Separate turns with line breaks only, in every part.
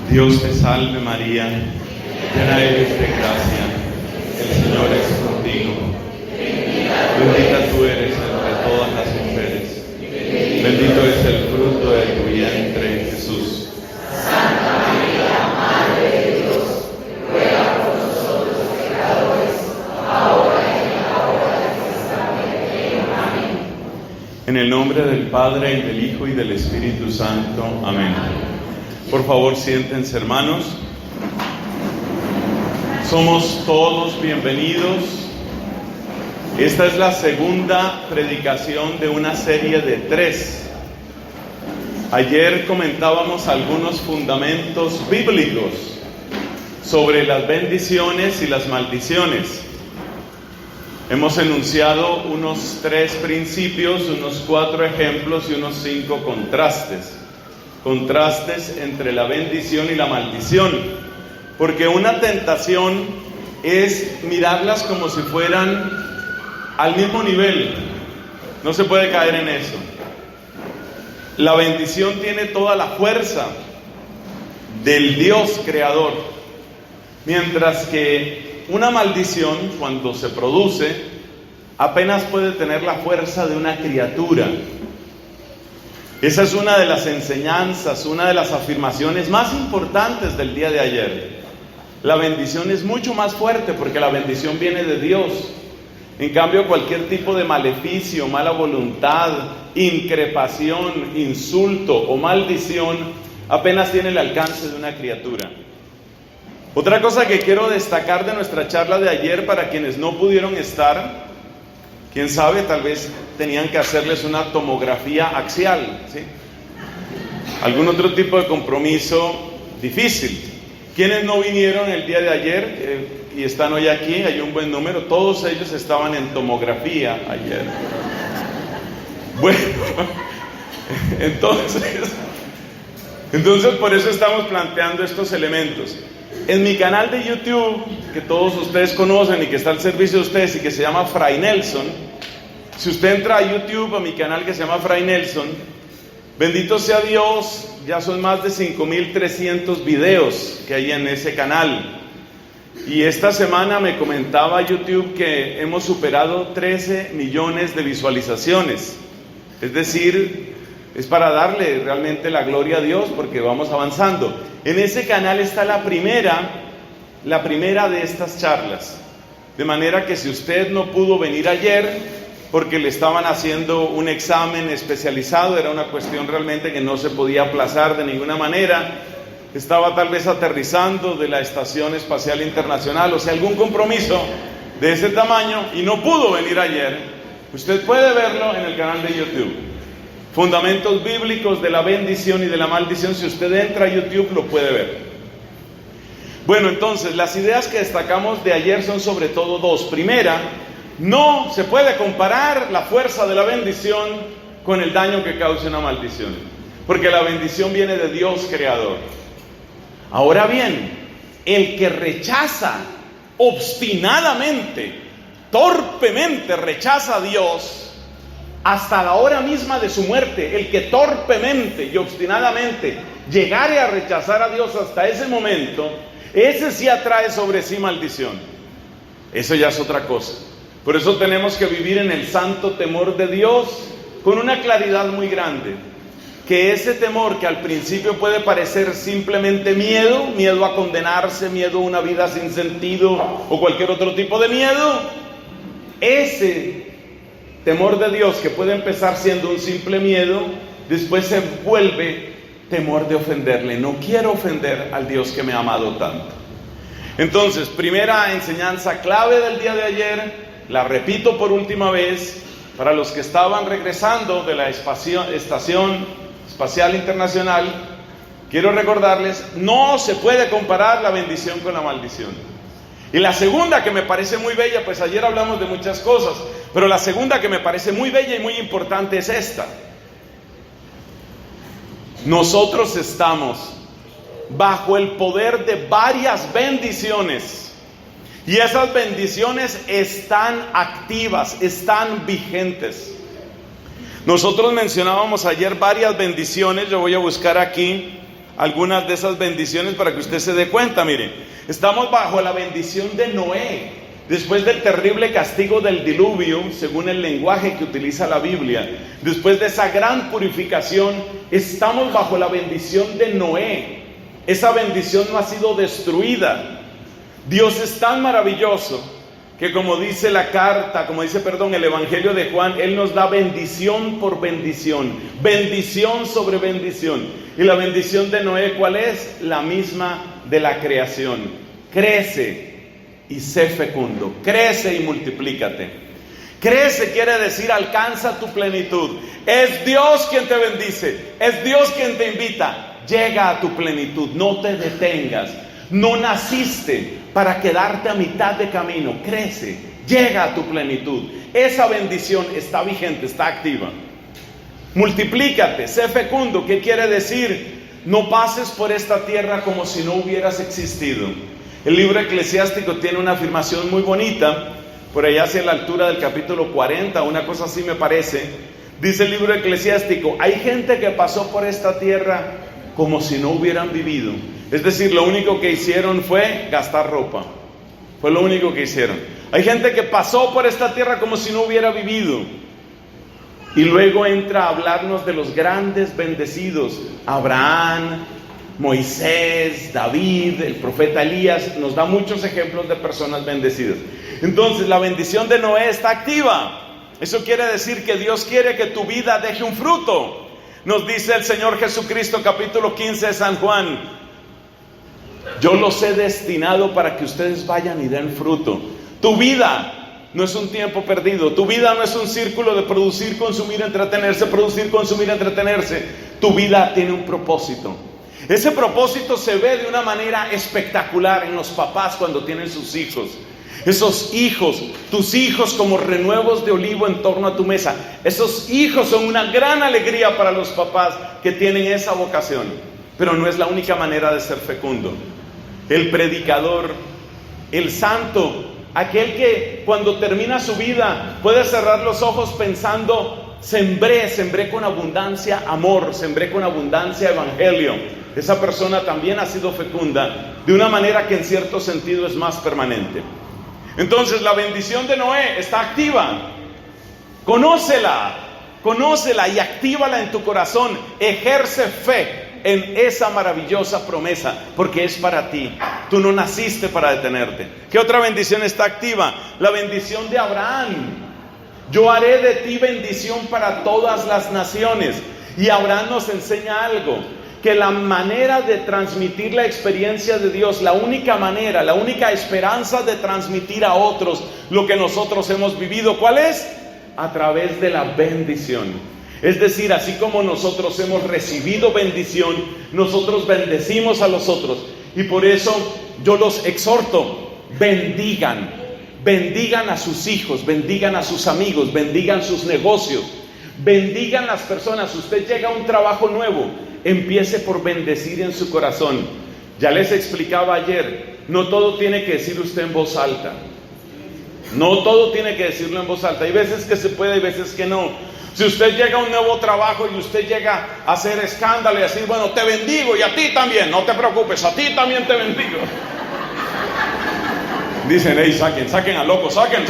Dios te salve María, llena eres de gracia, el Señor es contigo. Bendita tú eres entre todas las mujeres, bendito es el fruto de tu vientre, Jesús.
Santa María, Madre de Dios, ruega por nosotros pecadores, ahora y en la hora de nuestra muerte. Amén.
En el nombre del Padre, y del Hijo, y del Espíritu Santo. Amén. Por favor, siéntense, hermanos. Somos todos bienvenidos. Esta es la segunda predicación de una serie de 3. Ayer comentábamos algunos fundamentos bíblicos sobre las bendiciones y las maldiciones. Hemos enunciado unos 3 principios, unos 4 ejemplos y unos 5 contrastes. Contrastes entre la bendición y la maldición, porque una tentación es mirarlas como si fueran al mismo nivel. No se puede caer en eso. La bendición tiene toda la fuerza del Dios creador, mientras que una maldición, cuando se produce, apenas puede tener la fuerza de una criatura. Esa es una de las enseñanzas, una de las afirmaciones más importantes del día de ayer. La bendición es mucho más fuerte porque la bendición viene de Dios. En cambio, cualquier tipo de maleficio, mala voluntad, increpación, insulto o maldición apenas tiene el alcance de una criatura. Otra cosa que quiero destacar de nuestra charla de ayer, para quienes no pudieron estar, quién sabe, tal vez tenían que hacerles una tomografía axial, ¿sí? Algún otro tipo de compromiso difícil. Quienes no vinieron el día de ayer y están hoy aquí, hay un buen número, todos ellos estaban en tomografía ayer. Bueno, entonces por eso estamos planteando estos elementos. En mi canal de YouTube, que todos ustedes conocen y que está al servicio de ustedes y que se llama Fray Nelson, si usted entra a YouTube, a mi canal que se llama Fray Nelson, bendito sea Dios, ya son más de 5,300 videos que hay en ese canal. Y esta semana me comentaba YouTube que hemos superado 13 millones de visualizaciones. Es decir, es para darle realmente la gloria a Dios porque vamos avanzando. En ese canal está la primera de estas charlas. De manera que si usted no pudo venir ayer porque le estaban haciendo un examen especializado, era una cuestión realmente que no se podía aplazar de ninguna manera, estaba tal vez aterrizando de la Estación Espacial Internacional, o sea, algún compromiso de ese tamaño y no pudo venir ayer, usted puede verlo en el canal de YouTube. Fundamentos bíblicos de la bendición y de la maldición, si usted entra a YouTube lo puede ver. Bueno, entonces, las ideas que destacamos de ayer son sobre todo 2. Primera, no se puede comparar la fuerza de la bendición con el daño que causa una maldición, porque la bendición viene de Dios creador. Ahora bien, el que rechaza obstinadamente, torpemente rechaza a Dios, hasta la hora misma de su muerte, el que torpemente y obstinadamente llegare a rechazar a Dios hasta ese momento, ese sí atrae sobre sí maldición. Eso ya es otra cosa. Por eso tenemos que vivir en el santo temor de Dios con una claridad muy grande. Que ese temor que al principio puede parecer simplemente miedo a condenarse, miedo a una vida sin sentido o cualquier otro tipo de miedo, ese temor de Dios que puede empezar siendo un simple miedo, después se vuelve temor de ofenderle. No quiero ofender al Dios que me ha amado tanto. Entonces, primera enseñanza clave del día de ayer, la repito por última vez, para los que estaban regresando de la Estación Espacial Internacional, quiero recordarles, no se puede comparar la bendición con la maldición. Y la segunda, que me parece muy bella, pues ayer hablamos de muchas cosas, pero la segunda que me parece muy bella y muy importante es esta. Nosotros estamos bajo el poder de varias bendiciones. Y esas bendiciones están activas, están vigentes. Nosotros mencionábamos ayer varias bendiciones, yo voy a buscar aquí algunas de esas bendiciones para que usted se dé cuenta. Mire, estamos bajo la bendición de Noé. Después del terrible castigo del diluvio, según el lenguaje que utiliza la Biblia, después de esa gran purificación, estamos bajo la bendición de Noé. Esa bendición no ha sido destruida. Dios es tan maravilloso que como dice el Evangelio de Juan, Él nos da bendición por bendición, bendición sobre bendición. Y la bendición de Noé, ¿cuál es? La misma de la creación. Crece y sé fecundo, crece y multiplícate. Crece quiere decir alcanza tu plenitud. Es Dios quien te bendice, es Dios quien te invita. Llega a tu plenitud, no te detengas. No naciste para quedarte a mitad de camino. Crece, llega a tu plenitud. Esa bendición está vigente, está activa. Multiplícate, sé fecundo. ¿Qué quiere decir? No pases por esta tierra como si no hubieras existido. El libro eclesiástico tiene una afirmación muy bonita, por allá hacia la altura del capítulo 40, una cosa así me parece. Dice el libro eclesiástico: hay gente que pasó por esta tierra como si no hubieran vivido. Es decir, lo único que hicieron fue gastar ropa. Fue lo único que hicieron. Hay gente que pasó por esta tierra como si no hubiera vivido. Y luego entra a hablarnos de los grandes bendecidos: Abraham, Moisés, David, el profeta Elías. Nos da muchos ejemplos de personas bendecidas. Entonces la bendición de Noé está activa. Eso quiere decir que Dios quiere que tu vida deje un fruto. Nos dice el Señor Jesucristo, capítulo 15 de San Juan: yo los he destinado para que ustedes vayan y den fruto. Tu vida no es un tiempo perdido. Tu vida no es un círculo de producir, consumir, entretenerse, producir, consumir, entretenerse. Tu vida tiene un propósito. Ese propósito se ve de una manera espectacular en los papás cuando tienen sus hijos. Esos hijos, tus hijos como renuevos de olivo en torno a tu mesa. Esos hijos son una gran alegría para los papás que tienen esa vocación. Pero no es la única manera de ser fecundo. El predicador, el santo, aquel que cuando termina su vida puede cerrar los ojos pensando: sembré con abundancia amor, sembré con abundancia evangelio. Esa persona también ha sido fecunda de una manera que en cierto sentido es más permanente. Entonces la bendición de Noé está activa. Conócela y actívala en tu corazón. Ejerce fe en esa maravillosa promesa, porque es para ti. Tú no naciste para detenerte. ¿Qué otra bendición está activa? La bendición de Abraham. Yo haré de ti bendición para todas las naciones. Y Abraham nos enseña algo: que la manera de transmitir la experiencia de Dios, la única manera, la única esperanza de transmitir a otros lo que nosotros hemos vivido, ¿cuál es? A través de la bendición. Es decir, así como nosotros hemos recibido bendición, nosotros bendecimos a los otros. Y por eso yo los exhorto: bendigan a sus hijos, bendigan a sus amigos, bendigan sus negocios, bendigan las personas. Usted llega a un trabajo nuevo, empiece por bendecir en su corazón. Ya les explicaba ayer, no todo tiene que decir usted en voz alta. No todo tiene que decirlo en voz alta. Hay veces que se puede, hay veces que no. Si usted llega a un nuevo trabajo y usted llega a hacer escándalo y decir: bueno, te bendigo, y a ti también, no te preocupes, a ti también te bendigo. Dicen: hey, saquen al loco, sáquenlo.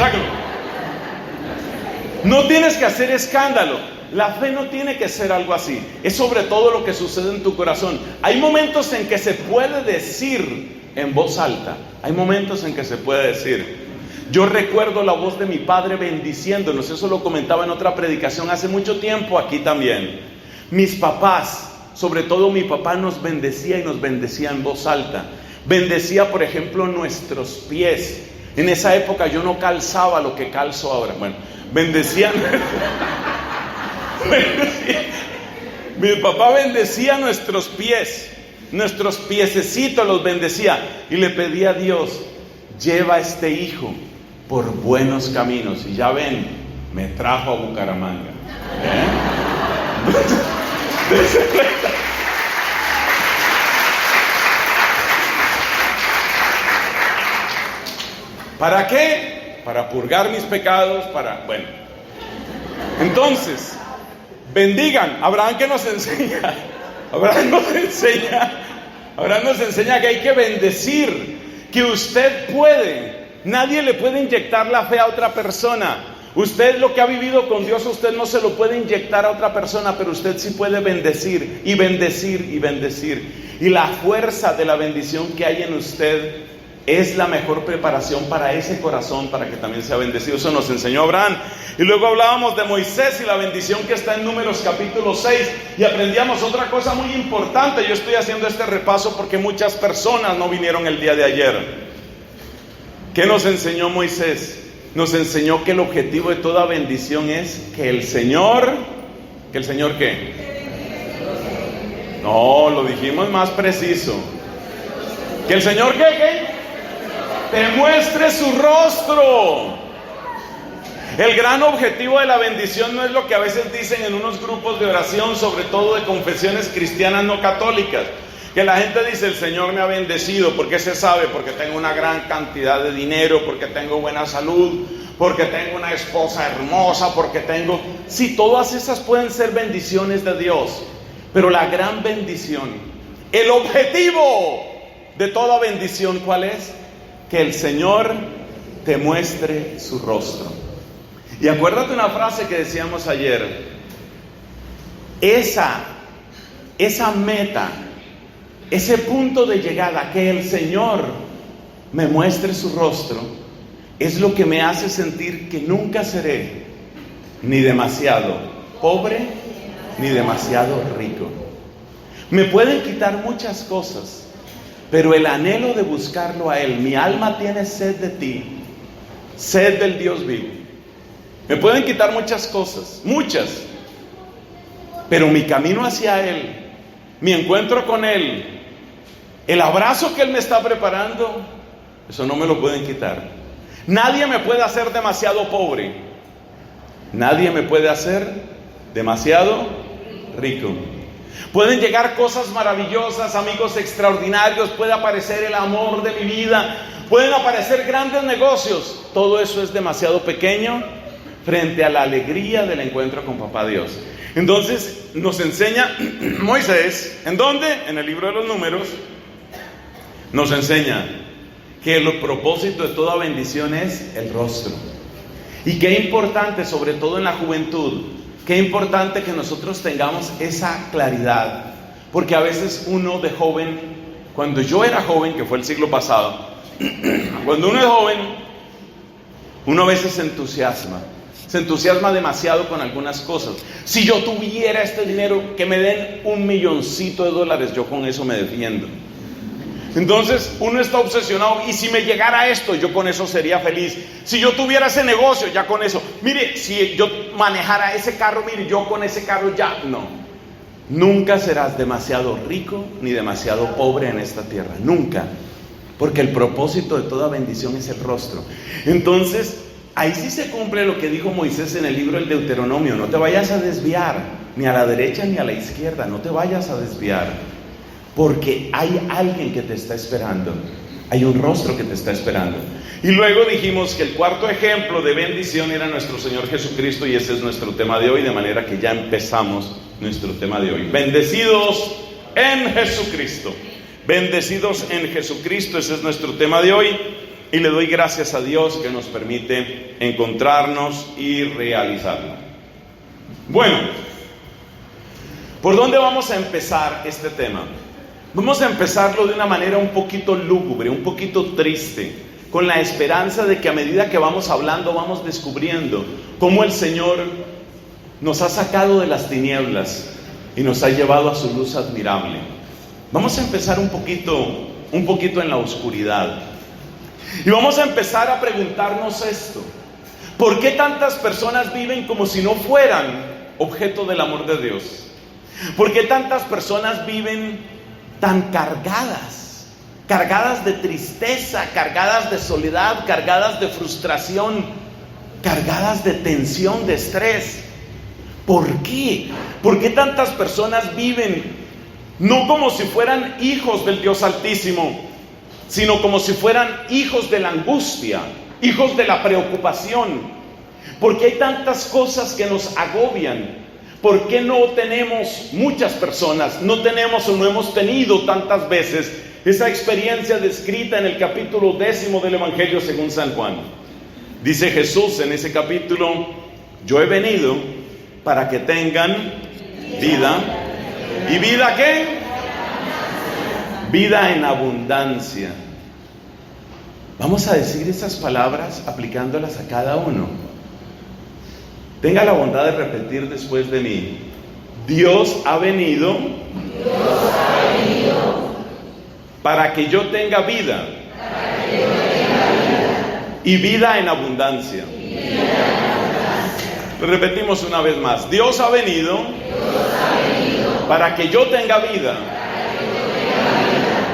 No tienes que hacer escándalo. La fe no tiene que ser algo así. Es sobre todo lo que sucede en tu corazón. Hay momentos en que se puede decir en voz alta. Hay momentos en que se puede decir. Yo recuerdo la voz de mi padre bendiciéndonos. Eso lo comentaba en otra predicación hace mucho tiempo aquí también. Mis papás, sobre todo mi papá, nos bendecía, y nos bendecía en voz alta. Bendecía, por ejemplo, nuestros pies. En esa época yo no calzaba lo que calzo ahora. Bueno, bendecían. Mi papá bendecía nuestros pies, nuestros piececitos los bendecía, y le pedía a Dios: lleva a este hijo por buenos caminos. Y ya ven, me trajo a Bucaramanga. ¿Para qué? Para purgar mis pecados, bueno. Entonces, bendigan. Abraham, ¿qué nos enseña? Abraham nos enseña que hay que bendecir, que usted puede. Nadie le puede inyectar la fe a otra persona. Usted lo que ha vivido con Dios, usted no se lo puede inyectar a otra persona, pero usted sí puede bendecir y bendecir y bendecir. Y la fuerza de la bendición que hay en usted es la mejor preparación para ese corazón, para que también sea bendecido. Eso nos enseñó Abraham. Y luego hablábamos de Moisés y la bendición que está en Números capítulo 6. Y aprendíamos otra cosa muy importante. Yo estoy haciendo este repaso porque muchas personas no vinieron el día de ayer. ¿Qué nos enseñó Moisés? Nos enseñó que el objetivo de toda bendición es que el Señor... ¿Que el Señor qué? No, lo dijimos más preciso. ¿Que el Señor qué? Te muestre su rostro. El gran objetivo de la bendición no es lo que a veces dicen en unos grupos de oración, sobre todo de confesiones cristianas no católicas, que la gente dice: el Señor me ha bendecido. ¿Por qué se sabe? Porque tengo una gran cantidad de dinero, porque tengo buena salud, porque tengo una esposa hermosa, porque tengo... Sí, todas esas pueden ser bendiciones de Dios, pero la gran bendición, el objetivo de toda bendición, ¿cuál es? Que el Señor te muestre su rostro. Y acuérdate una frase que decíamos ayer: esa meta, ese punto de llegada, que el Señor me muestre su rostro, es lo que me hace sentir que nunca seré ni demasiado pobre ni demasiado rico. Me pueden quitar muchas cosas, pero el anhelo de buscarlo a Él, mi alma tiene sed de ti, sed del Dios vivo. Me pueden quitar muchas cosas, muchas, pero mi camino hacia Él, mi encuentro con Él, el abrazo que Él me está preparando, eso no me lo pueden quitar. Nadie me puede hacer demasiado pobre, nadie me puede hacer demasiado rico. Pueden llegar cosas maravillosas, amigos extraordinarios, puede aparecer el amor de mi vida, pueden aparecer grandes negocios. Todo eso es demasiado pequeño frente a la alegría del encuentro con Papá Dios. Entonces nos enseña Moisés, ¿en dónde? En el libro de los Números. Nos enseña que el propósito de toda bendición es el rostro. Y qué importante, sobre todo en la juventud, qué importante que nosotros tengamos esa claridad. Porque a veces uno de joven, cuando yo era joven, que fue el siglo pasado, cuando uno es joven, uno a veces se entusiasma demasiado con algunas cosas. Si yo tuviera este dinero, que me den $1,000,000, yo con eso me defiendo. Entonces uno está obsesionado: y si me llegara esto, yo con eso sería feliz. Si yo tuviera ese negocio, ya con eso. Mire, si yo manejara ese carro, mire, yo con ese carro ya. No, nunca serás demasiado rico ni demasiado pobre en esta tierra, nunca. Porque el propósito de toda bendición es el rostro. Entonces ahí sí se cumple lo que dijo Moisés en el libro del Deuteronomio: no te vayas a desviar ni a la derecha ni a la izquierda, no te vayas a desviar. Porque hay alguien que te está esperando, hay un rostro que te está esperando. Y luego dijimos que el cuarto ejemplo de bendición era nuestro Señor Jesucristo, y ese es nuestro tema de hoy, de manera que ya empezamos nuestro tema de hoy. Bendecidos en Jesucristo. Bendecidos en Jesucristo, ese es nuestro tema de hoy. Y le doy gracias a Dios que nos permite encontrarnos y realizarlo. Bueno, ¿por dónde vamos a empezar este tema? Vamos a empezarlo de una manera un poquito lúgubre, un poquito triste, con la esperanza de que a medida que vamos hablando, vamos descubriendo cómo el Señor nos ha sacado de las tinieblas y nos ha llevado a su luz admirable. Vamos a empezar un poquito en la oscuridad. Y vamos a empezar a preguntarnos esto: ¿por qué tantas personas viven como si no fueran objeto del amor de Dios? ¿Por qué tantas personas viven tan cargadas de tristeza, cargadas de soledad, cargadas de frustración, cargadas de tensión, de estrés? ¿Por qué? ¿Por qué tantas personas viven no como si fueran hijos del Dios Altísimo, sino como si fueran hijos de la angustia, hijos de la preocupación? ¿Por qué hay tantas cosas que nos agobian? ¿Por qué no tenemos muchas personas, no tenemos o no hemos tenido tantas veces esa experiencia descrita en el capítulo 10 del Evangelio según San Juan? Dice Jesús en ese capítulo: yo he venido para que tengan vida. ¿Y vida qué? Vida en abundancia. Vamos a decir esas palabras aplicándolas a cada uno. Tenga la bondad de repetir después de mí: Dios ha venido para que yo tenga vida, y vida en abundancia. Lo repetimos una vez más: Dios ha venido para que yo tenga vida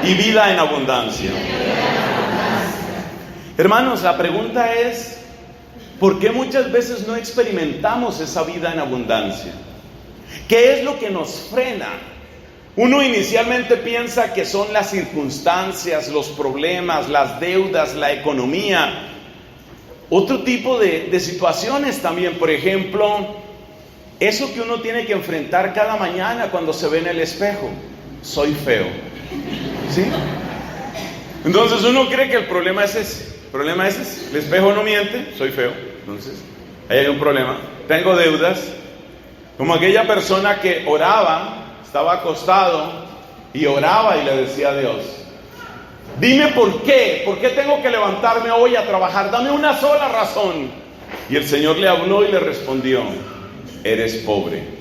y vida en abundancia. Hermanos, la pregunta es: ¿por qué muchas veces no experimentamos esa vida en abundancia? ¿Qué es lo que nos frena? Uno inicialmente piensa que son las circunstancias, los problemas, las deudas, la economía. Otro tipo de situaciones también, por ejemplo, eso que uno tiene que enfrentar cada mañana cuando se ve en el espejo: soy feo. ¿Sí? Entonces uno cree que el problema es ese. El problema es ese. El espejo no miente, soy feo. Entonces, ahí hay un problema. Tengo deudas. Como aquella persona que oraba, estaba acostado y oraba y le decía a Dios: dime por qué tengo que levantarme hoy a trabajar, dame una sola razón. Y el Señor le habló y le respondió: eres pobre.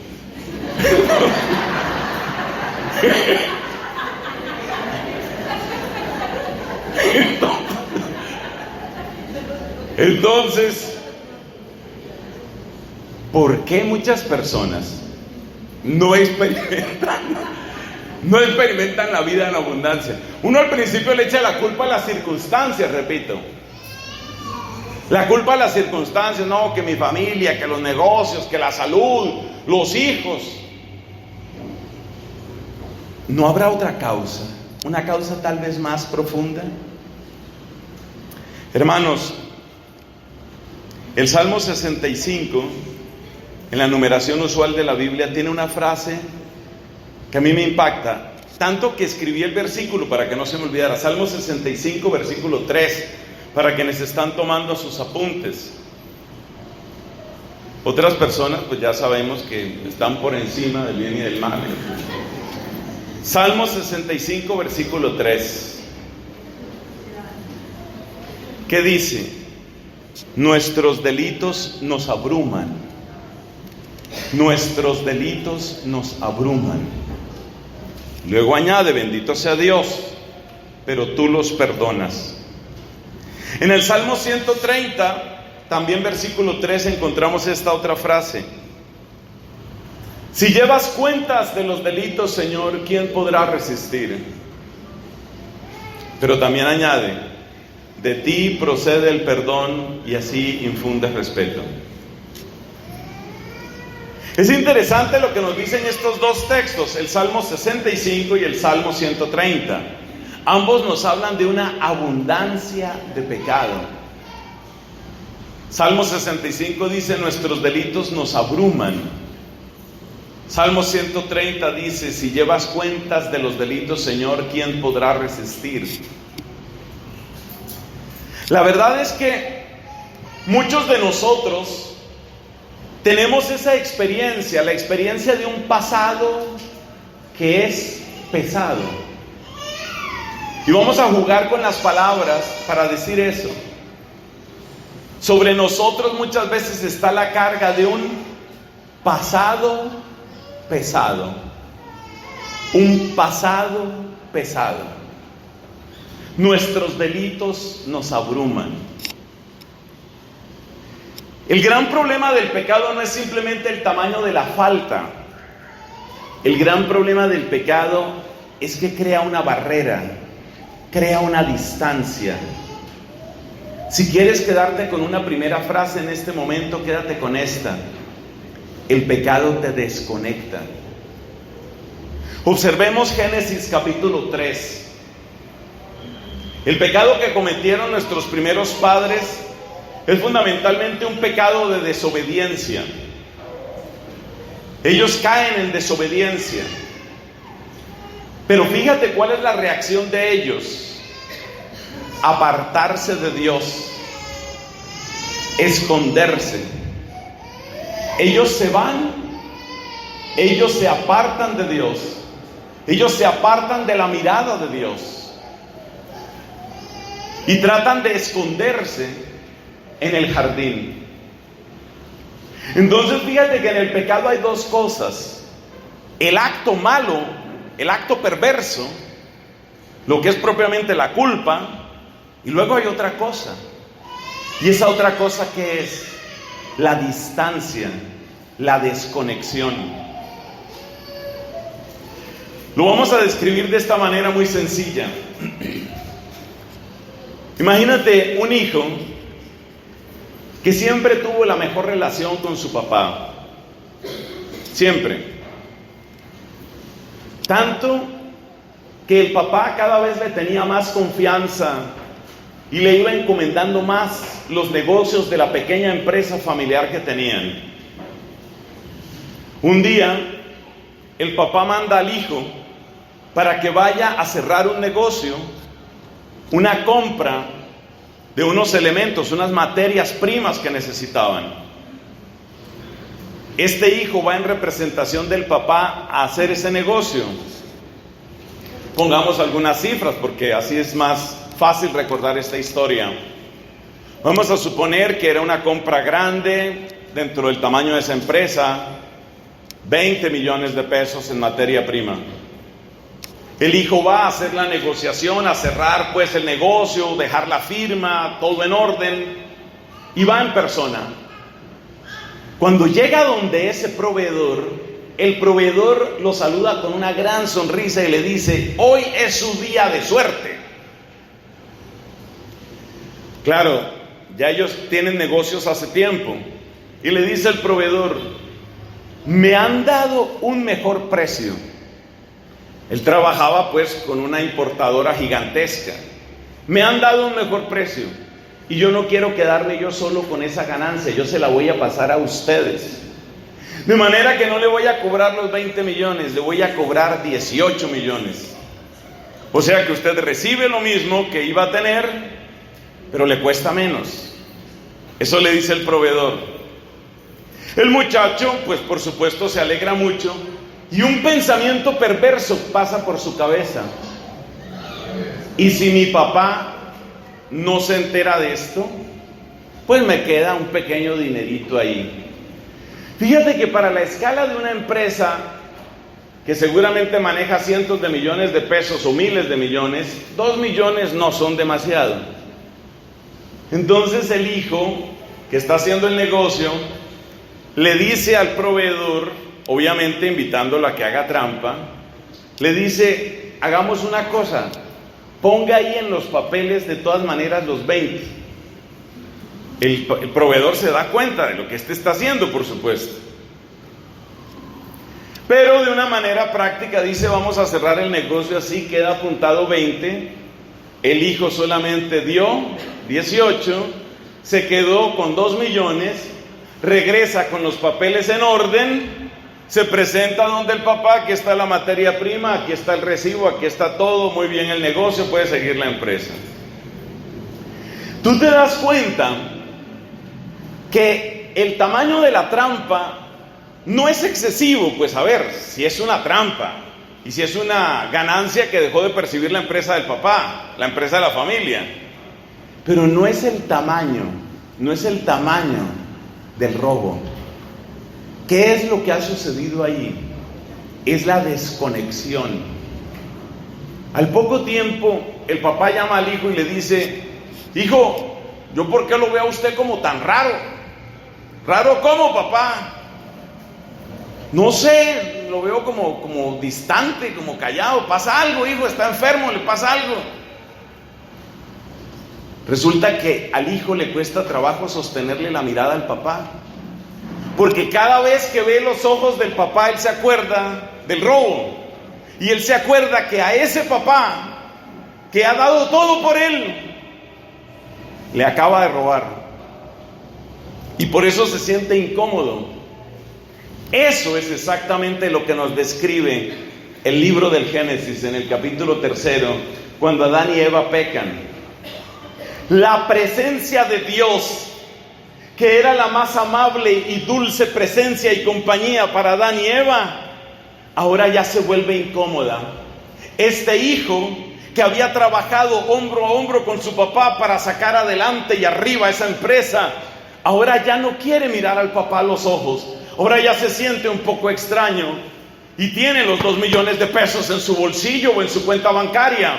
Entonces, ¿por qué muchas personas no experimentan la vida en abundancia? Uno al principio le echa la culpa a las circunstancias, repito. La culpa a las circunstancias: no, que mi familia, que los negocios, que la salud, los hijos. ¿No habrá otra causa? ¿Una causa tal vez más profunda? Hermanos, el Salmo 65, en la numeración usual de la Biblia, tiene una frase que a mí me impacta, tanto que escribí el versículo para que no se me olvidara. Salmo 65, versículo 3, para quienes están tomando sus apuntes. Otras personas, pues ya sabemos que están por encima del bien y del mal. Salmo 65, versículo 3. ¿Qué dice? Nuestros delitos nos abruman. Nuestros delitos nos abruman. Luego añade: bendito sea Dios, pero tú los perdonas. En el Salmo 130, también versículo 3, encontramos esta otra frase: si llevas cuentas de los delitos, Señor, ¿quién podrá resistir? Pero también añade: de ti procede el perdón, y así infundes respeto. Es interesante lo que nos dicen estos dos textos, el Salmo 65 y el Salmo 130. Ambos nos hablan de una abundancia de pecado. Salmo 65 dice: nuestros delitos nos abruman. Salmo 130 dice: si llevas cuentas de los delitos, Señor, ¿quién podrá resistir? La verdad es que muchos de nosotros tenemos esa experiencia, la experiencia de un pasado que es pesado. Y vamos a jugar con las palabras para decir eso. Sobre nosotros muchas veces está la carga de un pasado pesado. Un pasado pesado. Nuestros delitos nos abruman. El gran problema del pecado no es simplemente el tamaño de la falta. El gran problema del pecado es que crea una barrera, crea una distancia. Si quieres quedarte con una primera frase en este momento, quédate con esta: el pecado te desconecta. Observemos Génesis capítulo 3. El pecado que cometieron nuestros primeros padres es fundamentalmente un pecado de desobediencia. Ellos caen en desobediencia. Pero fíjate cuál es la reacción de ellos: apartarse de Dios, esconderse. Ellos se van, ellos se apartan de Dios, ellos se apartan de la mirada de Dios y tratan de esconderse en el jardín. Entonces fíjate que en el pecado hay dos cosas: el acto malo, el acto perverso, lo que es propiamente la culpa, y luego hay otra cosa. Y esa otra cosa, que es la distancia, la desconexión. Lo vamos a describir de esta manera muy sencilla. Imagínate un hijo que siempre tuvo la mejor relación con su papá. Siempre. Tanto que el papá cada vez le tenía más confianza y le iba encomendando más los negocios de la pequeña empresa familiar que tenían. Un día, el papá manda al hijo para que vaya a cerrar un negocio, una compra de unos elementos, unas materias primas que necesitaban. Este hijo va en representación del papá a hacer ese negocio. Pongamos algunas cifras porque así es más fácil recordar esta historia. Vamos a suponer que era una compra grande dentro del tamaño de esa empresa, 20 millones de pesos en materia prima. El hijo va a hacer la negociación, a cerrar pues el negocio, dejar la firma, todo en orden, y va en persona. Cuando llega donde ese proveedor, el proveedor lo saluda con una gran sonrisa y le dice: hoy es su día de suerte. Claro, ya ellos tienen negocios hace tiempo, y le dice el proveedor: me han dado un mejor precio. Él trabajaba pues con una importadora gigantesca. Me han dado un mejor precio y yo no quiero quedarme yo solo con esa ganancia, yo se la voy a pasar a ustedes. De manera que no le voy a cobrar los 20 millones, le voy a cobrar 18 millones. O sea que usted recibe lo mismo que iba a tener, pero le cuesta menos. Eso le dice el proveedor. El muchacho, pues por supuesto se alegra mucho, y un pensamiento perverso pasa por su cabeza: ¿y si mi papá no se entera de esto? Pues me queda un pequeño dinerito ahí. Fíjate que para la escala de una empresa que seguramente maneja cientos de millones de pesos o miles de millones, 2 millones no son demasiado. Entonces el hijo que está haciendo el negocio le dice al proveedor, obviamente invitándolo a que haga trampa, le dice: hagamos una cosa, ponga ahí en los papeles de todas maneras los 20. El proveedor se da cuenta de lo que está haciendo, por supuesto. Pero de una manera práctica dice: vamos a cerrar el negocio así, queda apuntado 20. El hijo solamente dio 18, se quedó con 2 millones, regresa con los papeles en orden, se presenta donde el papá: aquí está la materia prima, aquí está el recibo, aquí está todo, muy bien el negocio, puede seguir la empresa. Tú te das cuenta que el tamaño de la trampa no es excesivo. Pues a ver, si es una trampa y si es una ganancia que dejó de percibir la empresa del papá, la empresa de la familia, pero no es el tamaño, no es el tamaño del robo. ¿Qué es lo que ha sucedido ahí? Es la desconexión. Al poco tiempo, el papá llama al hijo y le dice: hijo, ¿yo por qué lo veo a usted como tan raro? ¿Raro cómo, papá? No sé, lo veo como distante, como callado. ¿Pasa algo, hijo? ¿Está enfermo? ¿Le pasa algo? Resulta que al hijo le cuesta trabajo sostenerle la mirada al papá, porque cada vez que ve los ojos del papá, él se acuerda del robo. Y él se acuerda que a ese papá, que ha dado todo por él, le acaba de robar. Y por eso se siente incómodo. Eso es exactamente lo que nos describe el libro del Génesis en el capítulo 3, cuando Adán y Eva pecan. La presencia de Dios, que era la más amable y dulce presencia y compañía para Adán y Eva, ahora ya se vuelve incómoda. Este hijo que había trabajado hombro a hombro con su papá para sacar adelante y arriba esa empresa, ahora ya no quiere mirar al papá a los ojos. Ahora ya se siente un poco extraño y tiene los 2 millones de pesos en su bolsillo o en su cuenta bancaria,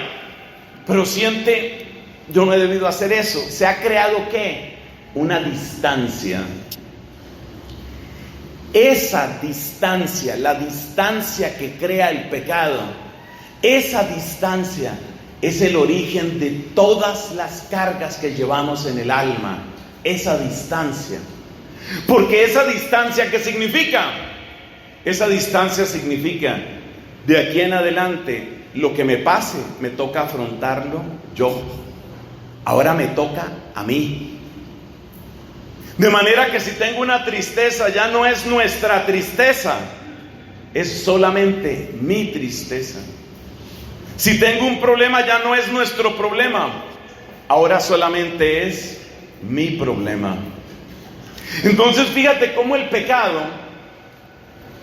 pero siente: yo no he debido hacer eso. Se ha creado ¿qué? Una distancia. Esa distancia, la distancia que crea el pecado, esa distancia es el origen de todas las cargas que llevamos en el alma. Esa distancia. Porque esa distancia, ¿qué significa? Esa distancia significa: de aquí en adelante, lo que me pase, me toca afrontarlo yo. Ahora me toca a mí. De manera que si tengo una tristeza, ya no es nuestra tristeza, es solamente mi tristeza. Si tengo un problema, ya no es nuestro problema, ahora solamente es mi problema. Entonces fíjate cómo el pecado,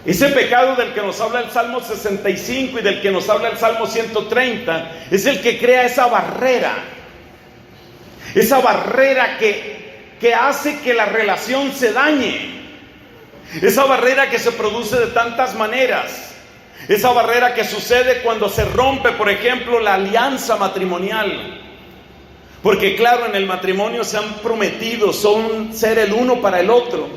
ese pecado del que nos habla el Salmo 65 y del que nos habla el Salmo 130, es el que crea esa barrera que hace que la relación se dañe, esa barrera que se produce de tantas maneras, esa barrera que sucede cuando se rompe, por ejemplo, la alianza matrimonial. Porque claro, en el matrimonio se han prometido, son ser el uno para el otro.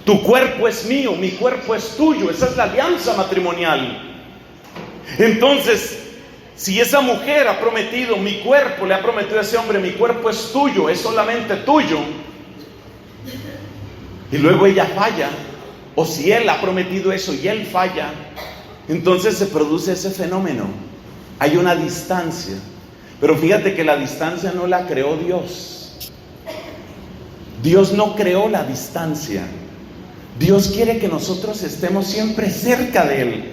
Tu cuerpo es mío, mi cuerpo es tuyo. Esa es la alianza matrimonial. Entonces, si esa mujer ha prometido, mi cuerpo, le ha prometido a ese hombre, mi cuerpo es tuyo, es solamente tuyo, y luego ella falla, o si él ha prometido eso y él falla, entonces se produce ese fenómeno. Hay una distancia. Pero fíjate que la distancia no la creó Dios. Dios no creó la distancia. Dios quiere que nosotros estemos siempre cerca de Él.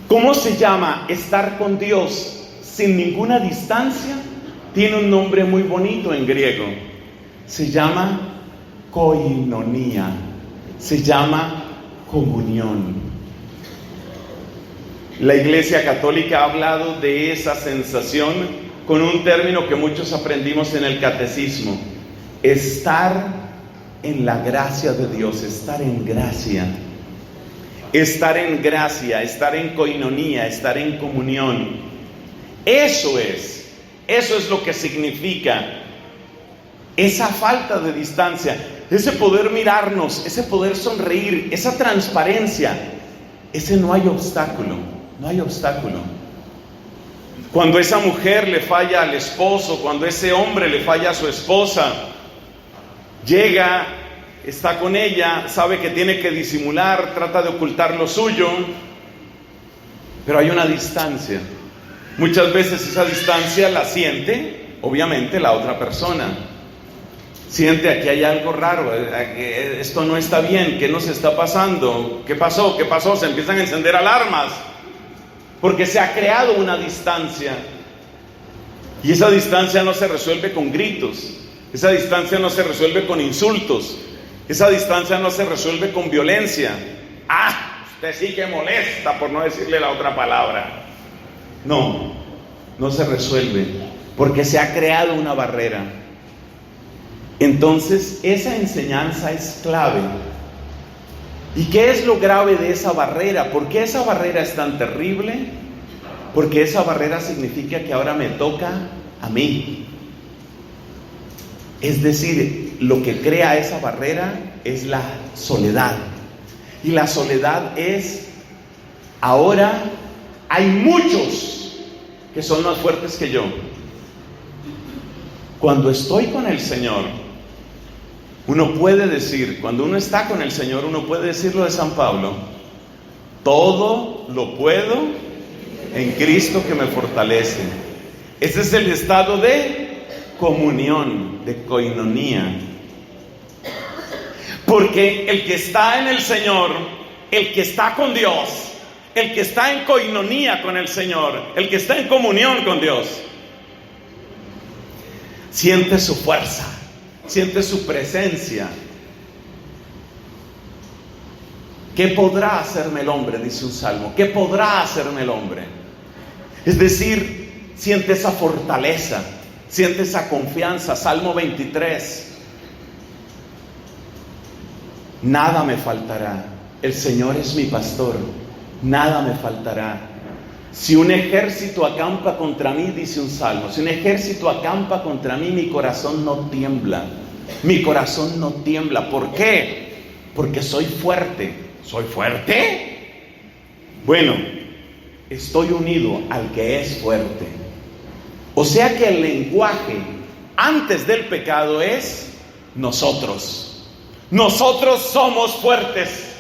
¿Cómo se llama estar con Dios sin ninguna distancia? Tiene un nombre muy bonito en griego. Se llama koinonía. Se llama comunión. La Iglesia Católica ha hablado de esa sensación con un término que muchos aprendimos en el catecismo: estar en la gracia de Dios, estar en gracia. Estar en gracia, estar en koinonía, estar en comunión. Eso es lo que significa esa falta de distancia, ese poder mirarnos, ese poder sonreír, esa transparencia. Ese no hay obstáculo. No hay obstáculo. Cuando esa mujer le falla al esposo, cuando ese hombre le falla a su esposa, llega, está con ella, sabe que tiene que disimular, trata de ocultar lo suyo, pero hay una distancia. Muchas veces esa distancia la siente, obviamente, la otra persona. Siente: aquí hay algo raro, esto no está bien, ¿qué nos está pasando? ¿Qué pasó? ¿Qué pasó? Se empiezan a encender alarmas. Porque se ha creado una distancia. Y esa distancia no se resuelve con gritos. Esa distancia no se resuelve con insultos. Esa distancia no se resuelve con violencia. Usted sí que molesta, por no decirle la otra palabra. No se resuelve, porque se ha creado una barrera. Entonces, esa enseñanza es clave. ¿Y qué es lo grave de esa barrera? ¿Por qué esa barrera es tan terrible? Porque esa barrera significa que ahora me toca a mí. Es decir, lo que crea esa barrera es la soledad. Y la soledad es: ahora hay muchos que son más fuertes que yo. Cuando estoy con el Señor, uno puede decir, cuando uno está con el Señor, uno puede decir lo de San Pablo: todo lo puedo en Cristo que me fortalece. Ese es el estado de comunión, de koinonía. Porque el que está en el Señor, el que está con Dios, el que está en coinonía con el Señor, el que está en comunión con Dios, siente su fuerza, siente su presencia. ¿Qué podrá hacerme el hombre?, dice un salmo. ¿Qué podrá hacerme el hombre? Es decir, siente esa fortaleza, siente esa confianza. Salmo 23. Nada me faltará. El Señor es mi pastor. Nada me faltará. Si un ejército acampa contra mí, dice un salmo, si un ejército acampa contra mí, mi corazón no tiembla. Mi corazón no tiembla. ¿Por qué? Porque soy fuerte. ¿Soy fuerte? Bueno, estoy unido al que es fuerte. O sea que el lenguaje antes del pecado es nosotros. Nosotros somos fuertes.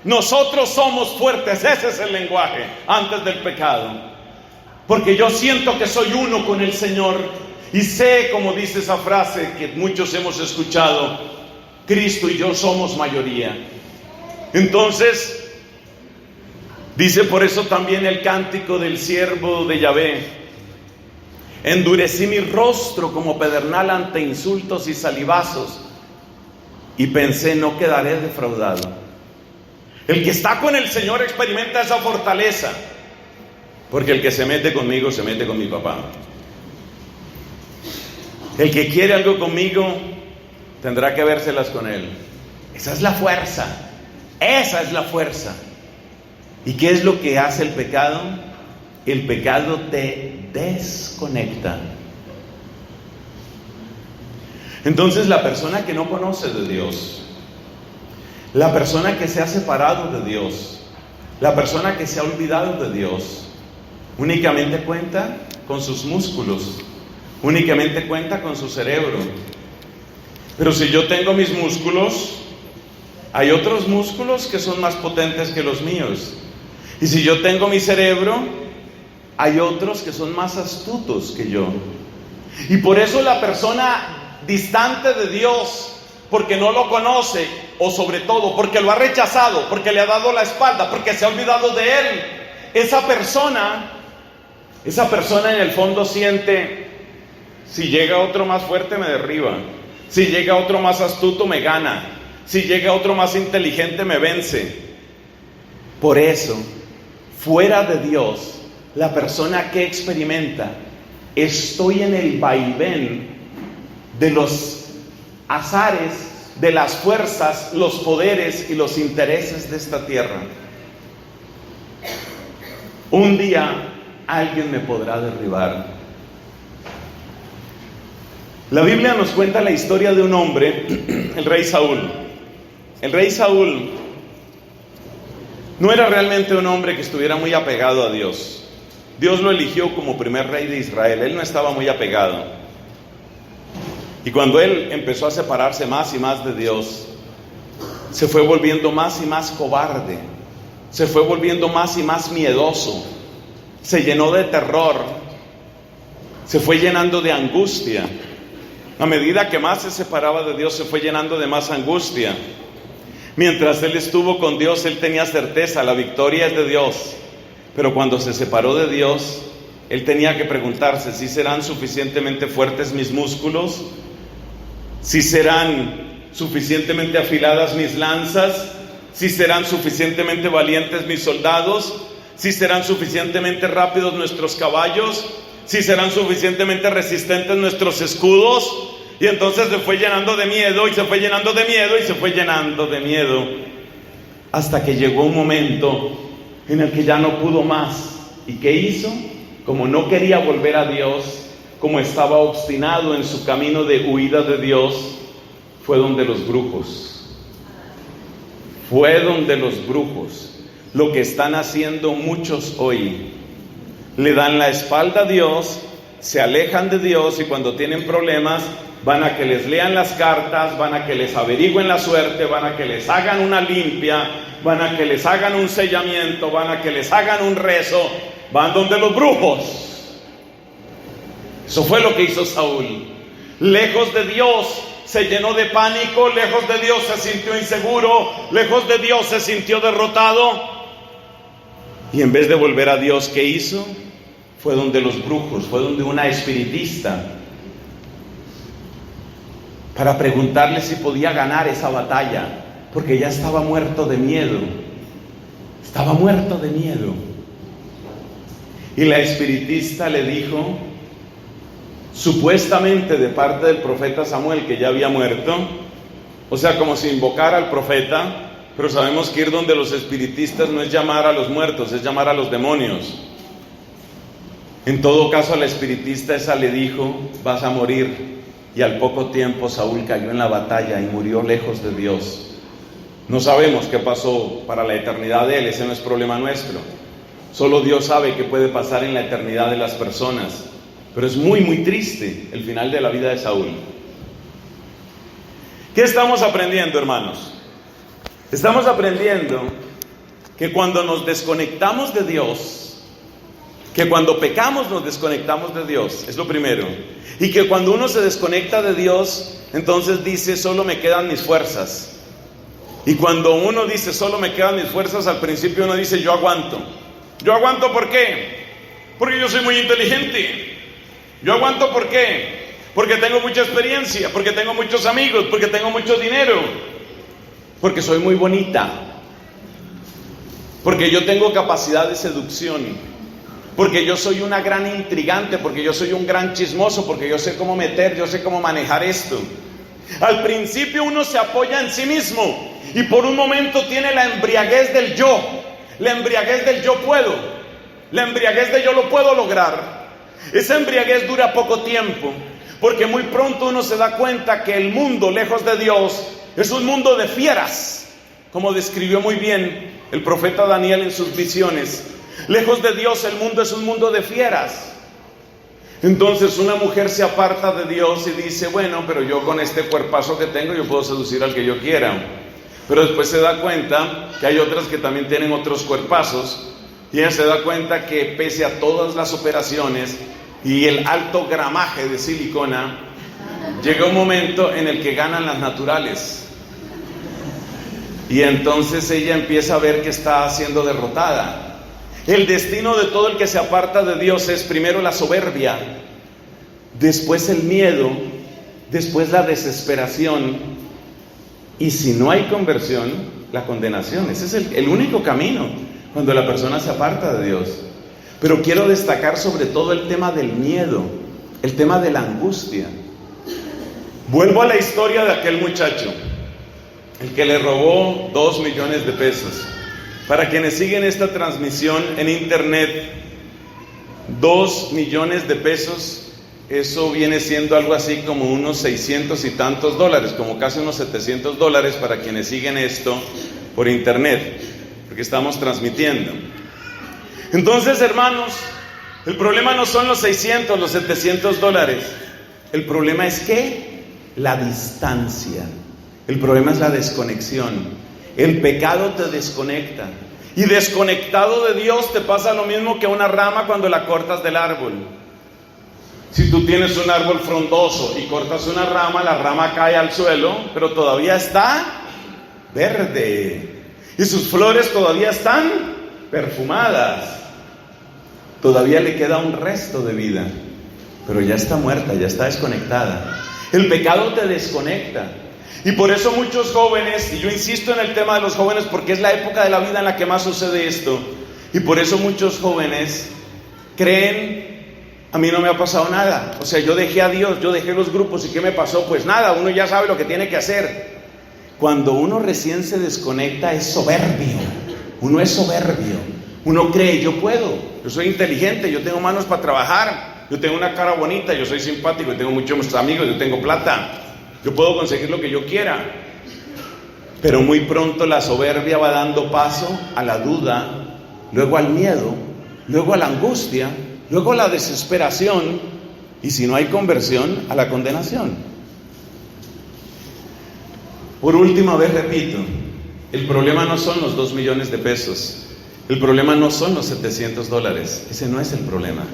Nosotros somos fuertes. Ese es el lenguaje antes del pecado. Porque yo siento que soy uno con el Señor. Y sé, como dice esa frase que muchos hemos escuchado, Cristo y yo somos mayoría. Entonces, dice por eso también el cántico del siervo de Yahvé: endurecí mi rostro como pedernal ante insultos y salivazos, y pensé, no quedaré defraudado. El que está con el Señor experimenta esa fortaleza, porque el que se mete conmigo se mete con mi papá. El que quiere algo conmigo tendrá que vérselas con él. Esa es la fuerza. Esa es la fuerza. ¿Y qué es lo que hace el pecado? El pecado te desconecta. Entonces la persona que no conoce de Dios, la persona que se ha separado de Dios, la persona que se ha olvidado de Dios, únicamente cuenta con sus músculos, únicamente cuenta con su cerebro. Pero si yo tengo mis músculos, hay otros músculos que son más potentes que los míos. Y si yo tengo mi cerebro, hay otros que son más astutos que yo. Y por eso la persona distante de Dios, porque no lo conoce, o sobre todo porque lo ha rechazado, porque le ha dado la espalda, porque se ha olvidado de él, esa persona en el fondo siente: si llega otro más fuerte me derriba, si llega otro más astuto me gana, si llega otro más inteligente me vence. Por eso, fuera de Dios, la persona que experimenta: estoy en el vaivén de los azares, de las fuerzas, los poderes y los intereses de esta tierra. Un día alguien me podrá derribar. La Biblia nos cuenta la historia de un hombre, el rey Saúl. El rey Saúl no era realmente un hombre que estuviera muy apegado a Dios. Dios lo eligió como primer rey de Israel. Él no estaba muy apegado. Y cuando él empezó a separarse más y más de Dios, se fue volviendo más y más cobarde, se fue volviendo más y más miedoso, se llenó de terror, se fue llenando de angustia. A medida que más se separaba de Dios, se fue llenando de más angustia. Mientras él estuvo con Dios, él tenía certeza: la victoria es de Dios. Pero cuando se separó de Dios, él tenía que preguntarse: ¿si serán suficientemente fuertes mis músculos? ¿Si serán suficientemente afiladas mis lanzas? ¿Si serán suficientemente valientes mis soldados? ¿Si serán suficientemente rápidos nuestros caballos? ¿Si serán suficientemente resistentes nuestros escudos? Y entonces se fue llenando de miedo, y se fue llenando de miedo, y se fue llenando de miedo, hasta que llegó un momento en el que ya no pudo más. ¿Y qué hizo? Como no quería volver a Dios, como estaba obstinado en su camino de huida de Dios, fue donde los brujos. Fue donde los brujos. Lo que están haciendo muchos hoy: le dan la espalda a Dios, se alejan de Dios, y cuando tienen problemas van a que les lean las cartas, van a que les averigüen la suerte, van a que les hagan una limpia, van a que les hagan un sellamiento, van a que les hagan un rezo, van donde los brujos. Eso fue lo que hizo Saúl. Lejos de Dios, se llenó de pánico, lejos de Dios se sintió inseguro, lejos de Dios se sintió derrotado. Y en vez de volver a Dios, ¿qué hizo? Fue donde los brujos, fue donde una espiritista, para preguntarle si podía ganar esa batalla, porque ya estaba muerto de miedo. Estaba muerto de miedo. Y la espiritista le dijo, supuestamente de parte del profeta Samuel, que ya había muerto, o sea, como si invocara al profeta, pero sabemos que ir donde los espiritistas no es llamar a los muertos, es llamar a los demonios. En todo caso, a la espiritista esa le dijo, vas a morir. Y al poco tiempo Saúl cayó en la batalla y murió lejos de Dios. No sabemos qué pasó para la eternidad de él, ese no es problema nuestro. Solo Dios sabe qué puede pasar en la eternidad de las personas. Pero es muy, muy triste el final de la vida de Saúl. ¿Qué estamos aprendiendo, hermanos? Estamos aprendiendo que cuando nos desconectamos de Dios, que cuando pecamos nos desconectamos de Dios, es lo primero. Y que cuando uno se desconecta de Dios, entonces dice, solo me quedan mis fuerzas. Y cuando uno dice, solo me quedan mis fuerzas, al principio uno dice, yo aguanto. ¿Yo aguanto por qué? Porque yo soy muy inteligente. ¿Yo aguanto por qué? Porque tengo mucha experiencia, porque tengo muchos amigos, porque tengo mucho dinero, porque soy muy bonita, porque yo tengo capacidad de seducción, porque yo soy una gran intrigante, porque yo soy un gran chismoso, porque yo sé cómo meter, yo sé cómo manejar esto. Al principio uno se apoya en sí mismo y por un momento tiene la embriaguez del yo, la embriaguez del yo puedo, la embriaguez de yo lo puedo lograr. Esa embriaguez dura poco tiempo, porque muy pronto uno se da cuenta que el mundo lejos de Dios es un mundo de fieras, como describió muy bien el profeta Daniel en sus visiones. Lejos de Dios el mundo es un mundo de fieras. Entonces una mujer se aparta de Dios y dice, bueno, pero yo con este cuerpazo que tengo yo puedo seducir al que yo quiera. Pero después se da cuenta que hay otras que también tienen otros cuerpazos, y ella se da cuenta que pese a todas las operaciones y el alto gramaje de silicona, llega un momento en el que ganan las naturales. Y entonces ella empieza a ver que está siendo derrotada. El destino de todo el que se aparta de Dios es primero la soberbia, después el miedo, después la desesperación, y si no hay conversión, la condenación. Ese es el único camino cuando la persona se aparta de Dios. Pero quiero destacar sobre todo el tema del miedo, el tema de la angustia. Vuelvo a la historia de aquel muchacho, el que le robó 2 millones de pesos. Para quienes siguen esta transmisión en internet, 2 millones de pesos, eso viene siendo algo así como unos 600 y tantos dólares, como casi unos 700 dólares para quienes siguen esto por internet, porque estamos transmitiendo. Entonces, hermanos, el problema no son los 600, los 700 dólares. El problema es que la distancia. El problema es la desconexión. El pecado te desconecta. Y desconectado de Dios te pasa lo mismo que una rama cuando la cortas del árbol. Si tú tienes un árbol frondoso y cortas una rama, la rama cae al suelo, pero todavía está verde. Y sus flores todavía están perfumadas. Todavía le queda un resto de vida, pero ya está muerta, ya está desconectada. El pecado te desconecta. Y por eso muchos jóvenes, y yo insisto en el tema de los jóvenes porque es la época de la vida en la que más sucede esto, y por eso muchos jóvenes creen, a mí no me ha pasado nada, o sea, yo dejé a Dios, yo dejé los grupos, ¿y qué me pasó? Pues nada, uno ya sabe lo que tiene que hacer. Cuando uno recién se desconecta es soberbio, uno es soberbio, uno cree, yo puedo, yo soy inteligente, yo tengo manos para trabajar, yo tengo una cara bonita, yo soy simpático, yo tengo muchos amigos, yo tengo plata, yo puedo conseguir lo que yo quiera. Pero muy pronto la soberbia va dando paso a la duda, luego al miedo, luego a la angustia, luego a la desesperación, y si no hay conversión, a la condenación. Por última vez repito, el problema no son los 2 millones de pesos, el problema no son los 700 dólares, ese no es el problema.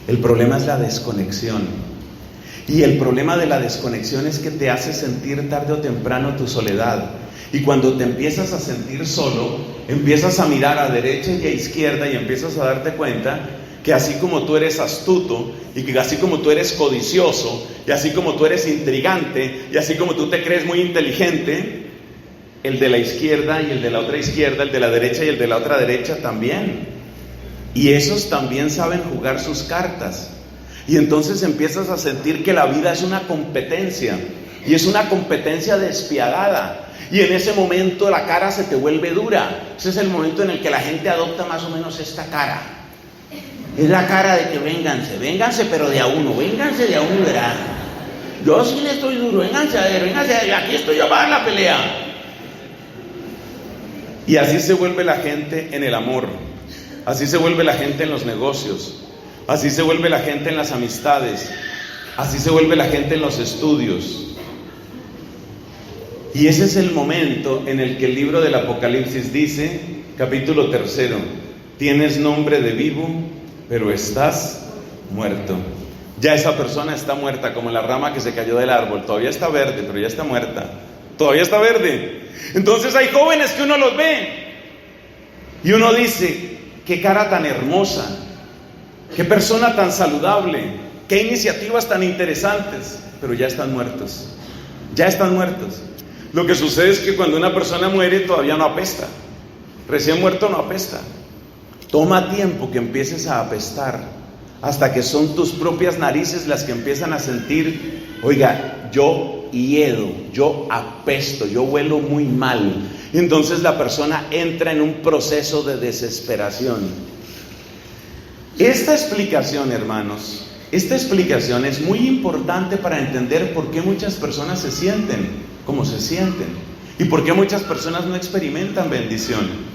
El problema es la desconexión. Y el problema de la desconexión es que te hace sentir tarde o temprano tu soledad. Y cuando te empiezas a sentir solo, empiezas a mirar a derecha y a izquierda y empiezas a darte cuenta que así como tú eres astuto, y que así como tú eres codicioso, y así como tú eres intrigante, y así como tú te crees muy inteligente, el de la izquierda y el de la otra izquierda, el de la derecha y el de la otra derecha también. Y esos también saben jugar sus cartas. Y entonces empiezas a sentir que la vida es una competencia, y es una competencia despiadada. Y en ese momento la cara se te vuelve dura. Ese es el momento en el que la gente adopta más o menos esta cara. Es la cara de que vénganse, pero de a uno, vénganse de a uno, verán. Yo sí le estoy duro, vénganse, aquí estoy yo para dar la pelea. Y así se vuelve la gente en el amor, así se vuelve la gente en los negocios, así se vuelve la gente en las amistades, así se vuelve la gente en los estudios. Y ese es el momento en el que el libro del Apocalipsis dice, capítulo 3, tienes nombre de vivo, pero estás muerto. Ya esa persona está muerta, como la rama que se cayó del árbol. Todavía está verde, pero ya está muerta. Todavía está verde. Entonces hay jóvenes que uno los ve y uno dice, qué cara tan hermosa, qué persona tan saludable, qué iniciativas tan interesantes, pero ya están muertos. Ya están muertos. Lo que sucede es que cuando una persona muere todavía no apesta. Recién muerto no apesta. Toma tiempo que empieces a apestar, hasta que son tus propias narices las que empiezan a sentir, oiga, yo hiedo, yo apesto, yo huelo muy mal. Y entonces la persona entra en un proceso de desesperación. Esta explicación, hermanos, esta explicación es muy importante para entender por qué muchas personas se sienten como se sienten y por qué muchas personas no experimentan bendición.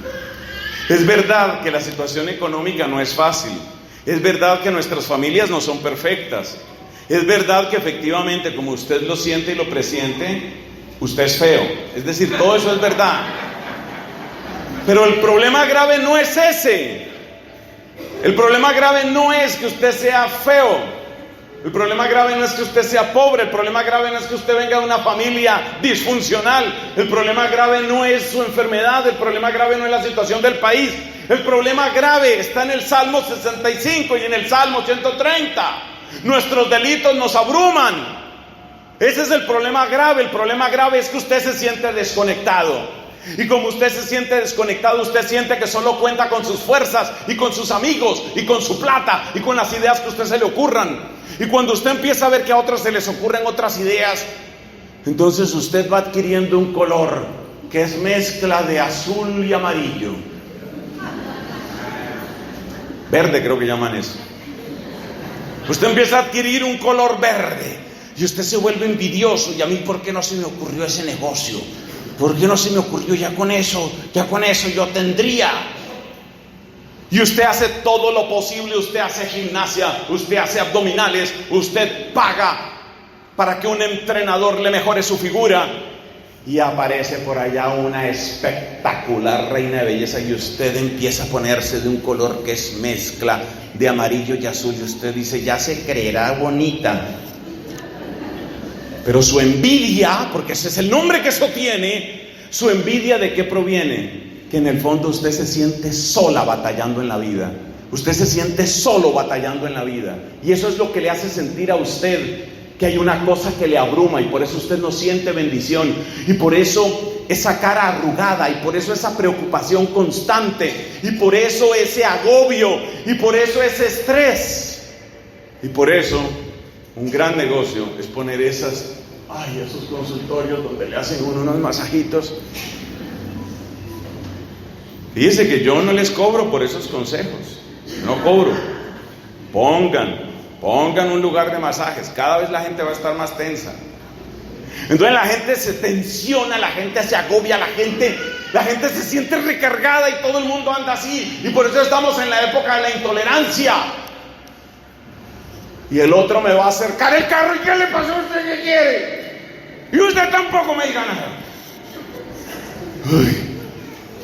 Es verdad que la situación económica no es fácil. Es verdad que nuestras familias no son perfectas. Es verdad que efectivamente, como usted lo siente y lo presiente, usted es feo. Es decir, todo eso es verdad. Pero el problema grave no es ese. El problema grave no es que usted sea feo. El problema grave no es que usted sea pobre. El problema grave no es que usted venga de una familia disfuncional. El problema grave no es su enfermedad. El problema grave no es la situación del país. El problema grave está en el Salmo 65 y en el Salmo 130. Nuestros delitos nos abruman. Ese es el problema grave. El problema grave es que usted se siente desconectado. Y como usted se siente desconectado, usted siente que solo cuenta con sus fuerzas y con sus amigos y con su plata y con las ideas que a usted se le ocurran. Y cuando usted empieza a ver que a otros se les ocurren otras ideas, entonces usted va adquiriendo un color que es mezcla de azul y amarillo. Verde creo que llaman eso. Usted empieza a adquirir un color verde y usted se vuelve envidioso. ¿Y a mí por qué no se me ocurrió ese negocio? ¿Por qué no se me ocurrió? Ya con eso yo tendría. Y usted hace todo lo posible, usted hace gimnasia, usted hace abdominales, usted paga para que un entrenador le mejore su figura. Y aparece por allá una espectacular reina de belleza y usted empieza a ponerse de un color que es mezcla de amarillo y azul. Y usted dice, ya se creerá bonita. Pero su envidia, porque ese es el nombre que eso tiene, su envidia, ¿de qué proviene? Que en el fondo usted se siente sola batallando en la vida. Usted se siente solo batallando en la vida. Y eso es lo que le hace sentir a usted que hay una cosa que le abruma, y por eso usted no siente bendición, y por eso esa cara arrugada, y por eso esa preocupación constante, y por eso ese agobio, y por eso ese estrés. Y por eso un gran negocio es poner esos consultorios donde le hacen unos masajitos. Fíjese que yo no les cobro por esos consejos, no cobro. Pongan un lugar de masajes, cada vez la gente va a estar más tensa. Entonces la gente se tensiona, la gente se agobia, la gente se siente recargada y todo el mundo anda así. Y por eso estamos en la época de la intolerancia. Y el otro me va a acercar el carro, ¿y qué le pasó a usted? ¿Qué quiere? Y usted tampoco me diga nada.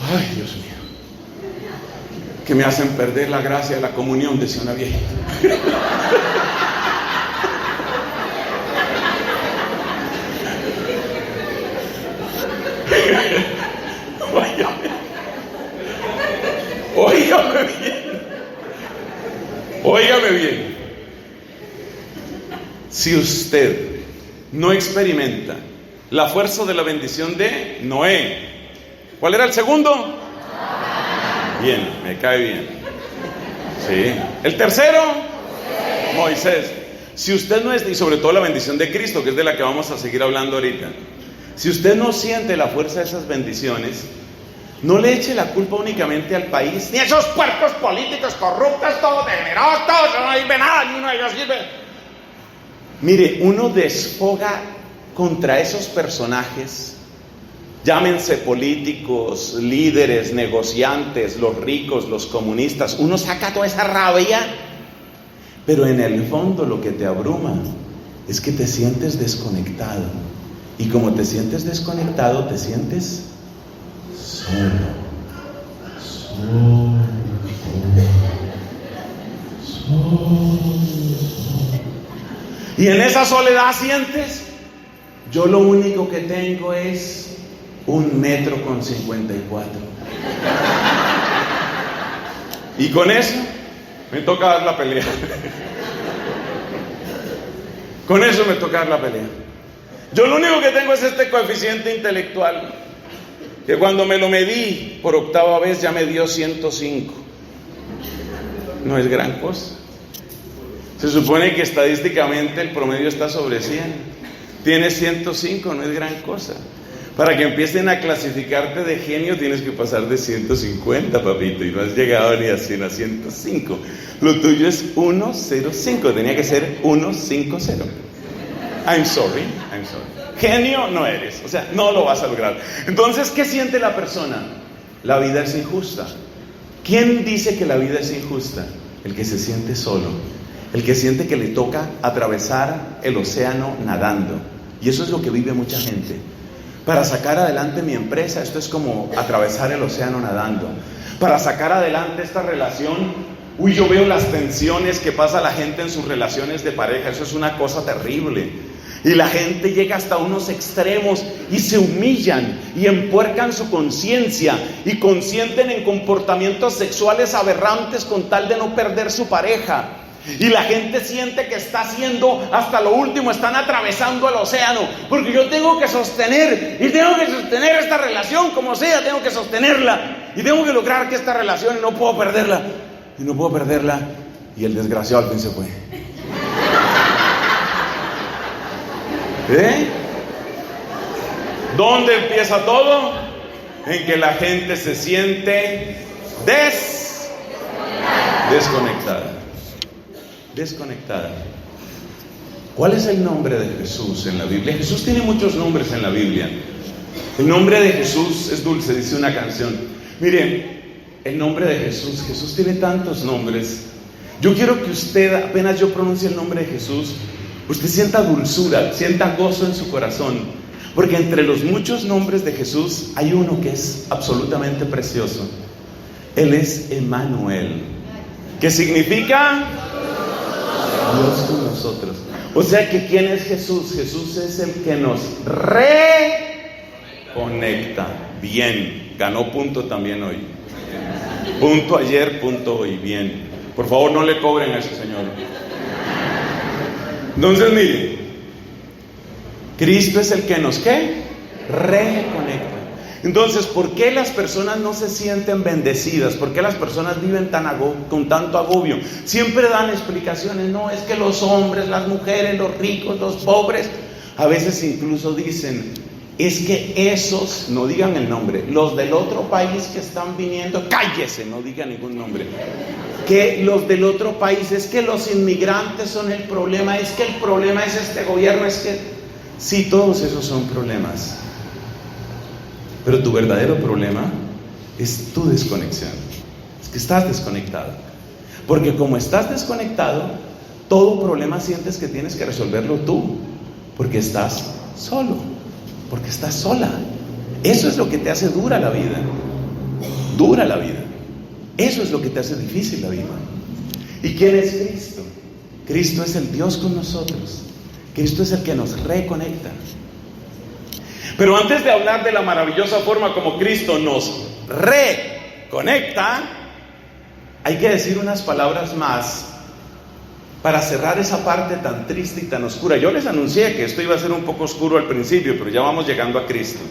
Ay, Dios mío, que me hacen perder la gracia de la comunión, decía una viejita. Óigame bien. Óigame bien. Si usted no experimenta la fuerza de la bendición de Noé, ¿cuál era el segundo? Bien, me cae bien. Sí. El tercero, Moisés. Si usted no es, y sobre todo la bendición de Cristo, que es de la que vamos a seguir hablando ahorita. Si usted no siente la fuerza de esas bendiciones, no le eche la culpa únicamente al país, ni a esos puercos políticos corruptos, todos degenerados, todos, no sirve nada, ni uno de ellos sirve. Mire, uno desfoga contra esos personajes, llámense políticos, líderes, negociantes, los ricos, los comunistas. Uno saca toda esa rabia, pero en el fondo lo que te abruma es que te sientes desconectado. Y como te sientes desconectado, te sientes solo. Y en esa soledad sientes, yo lo único que tengo es 1,54 metros. Y con eso me toca dar la pelea. Con eso me toca dar la pelea. Yo lo único que tengo es este coeficiente intelectual, que cuando me lo medí por 8ª vez ya me dio 105. No es gran cosa. Se supone que estadísticamente el promedio está sobre 100. Tienes 105, no es gran cosa. Para que empiecen a clasificarte de genio tienes que pasar de 150, papito, y no has llegado ni a 100, a 105. Lo tuyo es 105, tenía que ser 150. I'm sorry. Genio no eres, o sea, no lo vas a lograr. Entonces, ¿qué siente la persona? La vida es injusta. ¿Quién dice que la vida es injusta? El que se siente solo, el que siente que le toca atravesar el océano nadando. Y eso es lo que vive mucha gente. Para sacar adelante mi empresa, esto es como atravesar el océano nadando. Para sacar adelante esta relación, yo veo las tensiones que pasa la gente en sus relaciones de pareja. Eso es una cosa terrible. Y la gente llega hasta unos extremos y se humillan y empuercan su conciencia y consienten en comportamientos sexuales aberrantes con tal de no perder su pareja. Y la gente siente que está haciendo hasta lo último, están atravesando el océano, porque yo tengo que sostener esta relación como sea, tengo que sostenerla y tengo que lograr que esta relación, y no puedo perderla, y el desgraciado al fin se fue. ¿Dónde empieza todo? En que la gente se siente desconectada. ¿Cuál es el nombre de Jesús en la Biblia? Jesús tiene muchos nombres en la Biblia. El nombre de Jesús es dulce, dice una canción. Miren, el nombre de Jesús tiene tantos nombres. Yo quiero que usted, apenas yo pronuncie el nombre de Jesús, usted sienta dulzura, sienta gozo en su corazón, porque entre los muchos nombres de Jesús hay uno que es absolutamente precioso. Él es Emmanuel, que significa Dios con nosotros. O sea que ¿quién es Jesús? Jesús es el que nos reconecta. Bien, ganó punto también hoy. Punto ayer, punto hoy. Bien, por favor no le cobren a ese señor. Entonces mire, Cristo es el que nos reconecta. Entonces, ¿por qué las personas no se sienten bendecidas? ¿Por qué las personas viven con tanto agobio? Siempre dan explicaciones. No, es que los hombres, las mujeres, los ricos, los pobres. A veces incluso dicen, es que esos, no digan el nombre, los del otro país que están viniendo, cállese, no diga ningún nombre. Que los del otro país, es que los inmigrantes son el problema, es que el problema es este gobierno, es que... Sí, todos esos son problemas. Pero tu verdadero problema es tu desconexión. Es que estás desconectado. Porque como estás desconectado, todo problema sientes que tienes que resolverlo tú. Porque estás solo. Porque estás sola. Eso es lo que te hace dura la vida. Dura la vida. Eso es lo que te hace difícil la vida. ¿Y quién es Cristo? Cristo es el Dios con nosotros. Cristo es el que nos reconecta. Pero antes de hablar de la maravillosa forma como Cristo nos reconecta, hay que decir unas palabras más para cerrar esa parte tan triste y tan oscura. Yo les anuncié que esto iba a ser un poco oscuro al principio, pero ya vamos llegando a Cristo.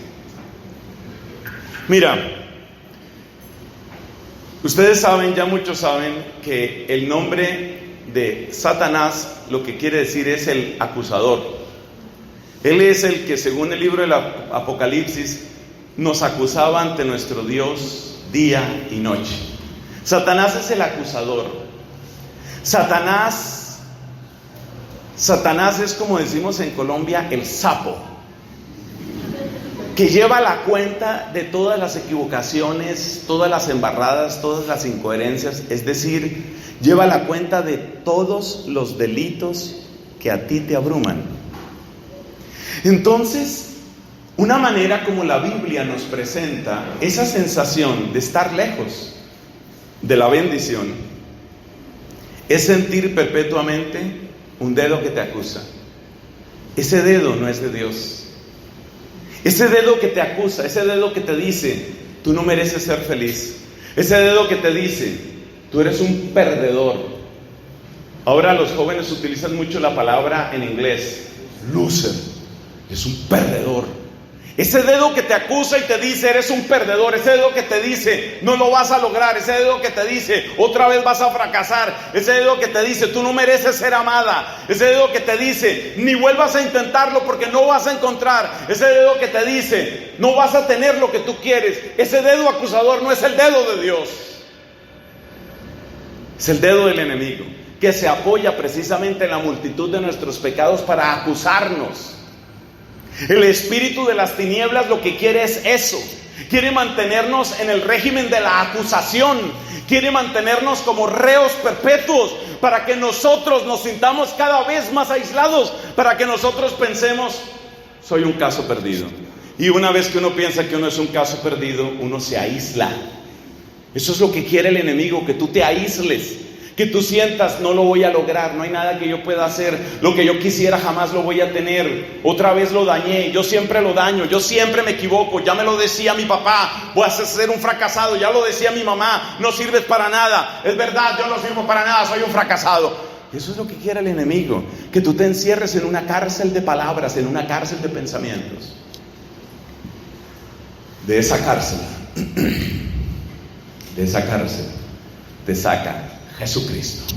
Mira, ustedes saben, ya muchos saben, que el nombre de Satanás lo que quiere decir es el acusador. Él es el que, según el libro del Apocalipsis, nos acusaba ante nuestro Dios día y noche. Satanás es el acusador. Satanás es, como decimos en Colombia, el sapo, que lleva la cuenta de todas las equivocaciones, todas las embarradas, todas las incoherencias, es decir, lleva la cuenta de todos los delitos que a ti te abruman. Entonces, una manera como la Biblia nos presenta esa sensación de estar lejos de la bendición es sentir perpetuamente un dedo que te acusa. Ese dedo no es de Dios. Ese dedo que te acusa, ese dedo que te dice, tú no mereces ser feliz. Ese dedo que te dice, tú eres un perdedor. Ahora los jóvenes utilizan mucho la palabra en inglés, loser. Es un perdedor. Ese dedo que te acusa y te dice, eres un perdedor. Ese dedo que te dice, no lo vas a lograr. Ese dedo que te dice, otra vez vas a fracasar. Ese dedo que te dice, tú no mereces ser amada. Ese dedo que te dice, ni vuelvas a intentarlo porque no vas a encontrar. Ese dedo que te dice, no vas a tener lo que tú quieres. Ese dedo acusador no es el dedo de Dios. Es el dedo del enemigo, que se apoya precisamente en la multitud de nuestros pecados para acusarnos. El espíritu de las tinieblas lo que quiere es eso. Quiere mantenernos en el régimen de la acusación. Quiere mantenernos como reos perpetuos para que nosotros nos sintamos cada vez más aislados, para que nosotros pensemos, soy un caso perdido. Y una vez que uno piensa que uno es un caso perdido, uno se aísla. Eso es lo que quiere el enemigo, que tú te aísles. Que tú sientas, no lo voy a lograr, no hay nada que yo pueda hacer, lo que yo quisiera jamás lo voy a tener, otra vez lo dañé, yo siempre lo daño, yo siempre me equivoco, ya me lo decía mi papá, voy a ser un fracasado, ya lo decía mi mamá, no sirves para nada, es verdad, yo no sirvo para nada, soy un fracasado. Eso es lo que quiere el enemigo, que tú te encierres en una cárcel de palabras, en una cárcel de pensamientos. De esa cárcel te saca Jesucristo.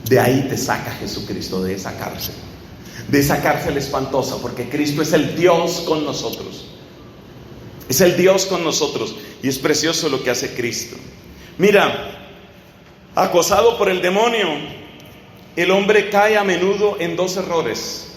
De ahí te saca Jesucristo, de esa cárcel espantosa, porque Cristo es el Dios con nosotros. Es el Dios con nosotros y es precioso lo que hace Cristo. Mira, acosado por el demonio, el hombre cae a menudo en dos errores.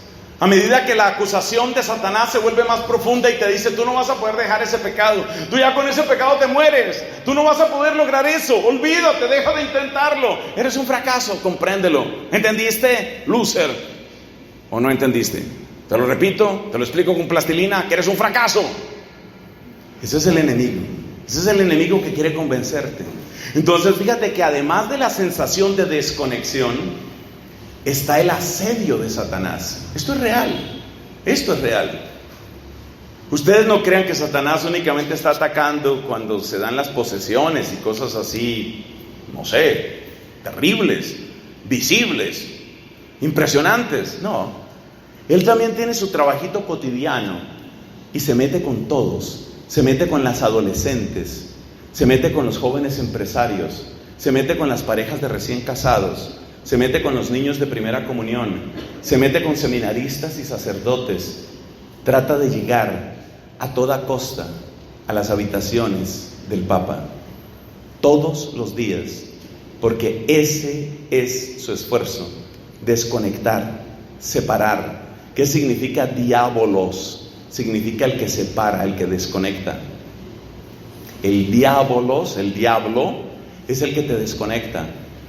A medida que la acusación de Satanás se vuelve más profunda y te dice, tú no vas a poder dejar ese pecado, tú ya con ese pecado te mueres, tú no vas a poder lograr eso, olvídate, deja de intentarlo, eres un fracaso, compréndelo. ¿Entendiste? Loser. ¿O no entendiste? Te lo repito, te lo explico con plastilina, que eres un fracaso. Ese es el enemigo. Ese es el enemigo que quiere convencerte. Entonces fíjate que además de la sensación de desconexión, está el asedio de Satanás. Esto es real. Ustedes no crean que Satanás únicamente está atacando cuando se dan las posesiones y cosas así, no sé, terribles, visibles, impresionantes. No, él también tiene su trabajito cotidiano y se mete con todos. Se mete con las adolescentes, se mete con los jóvenes empresarios, se mete con las parejas de recién casados, se mete con los niños de primera comunión, se mete con seminaristas y sacerdotes. Trata de llegar a toda costa a las habitaciones del Papa todos los días, porque ese es su esfuerzo: desconectar, separar. ¿Qué significa diabolos? Significa el que separa, el que desconecta. El diabolos, el diablo, es el que te desconecta.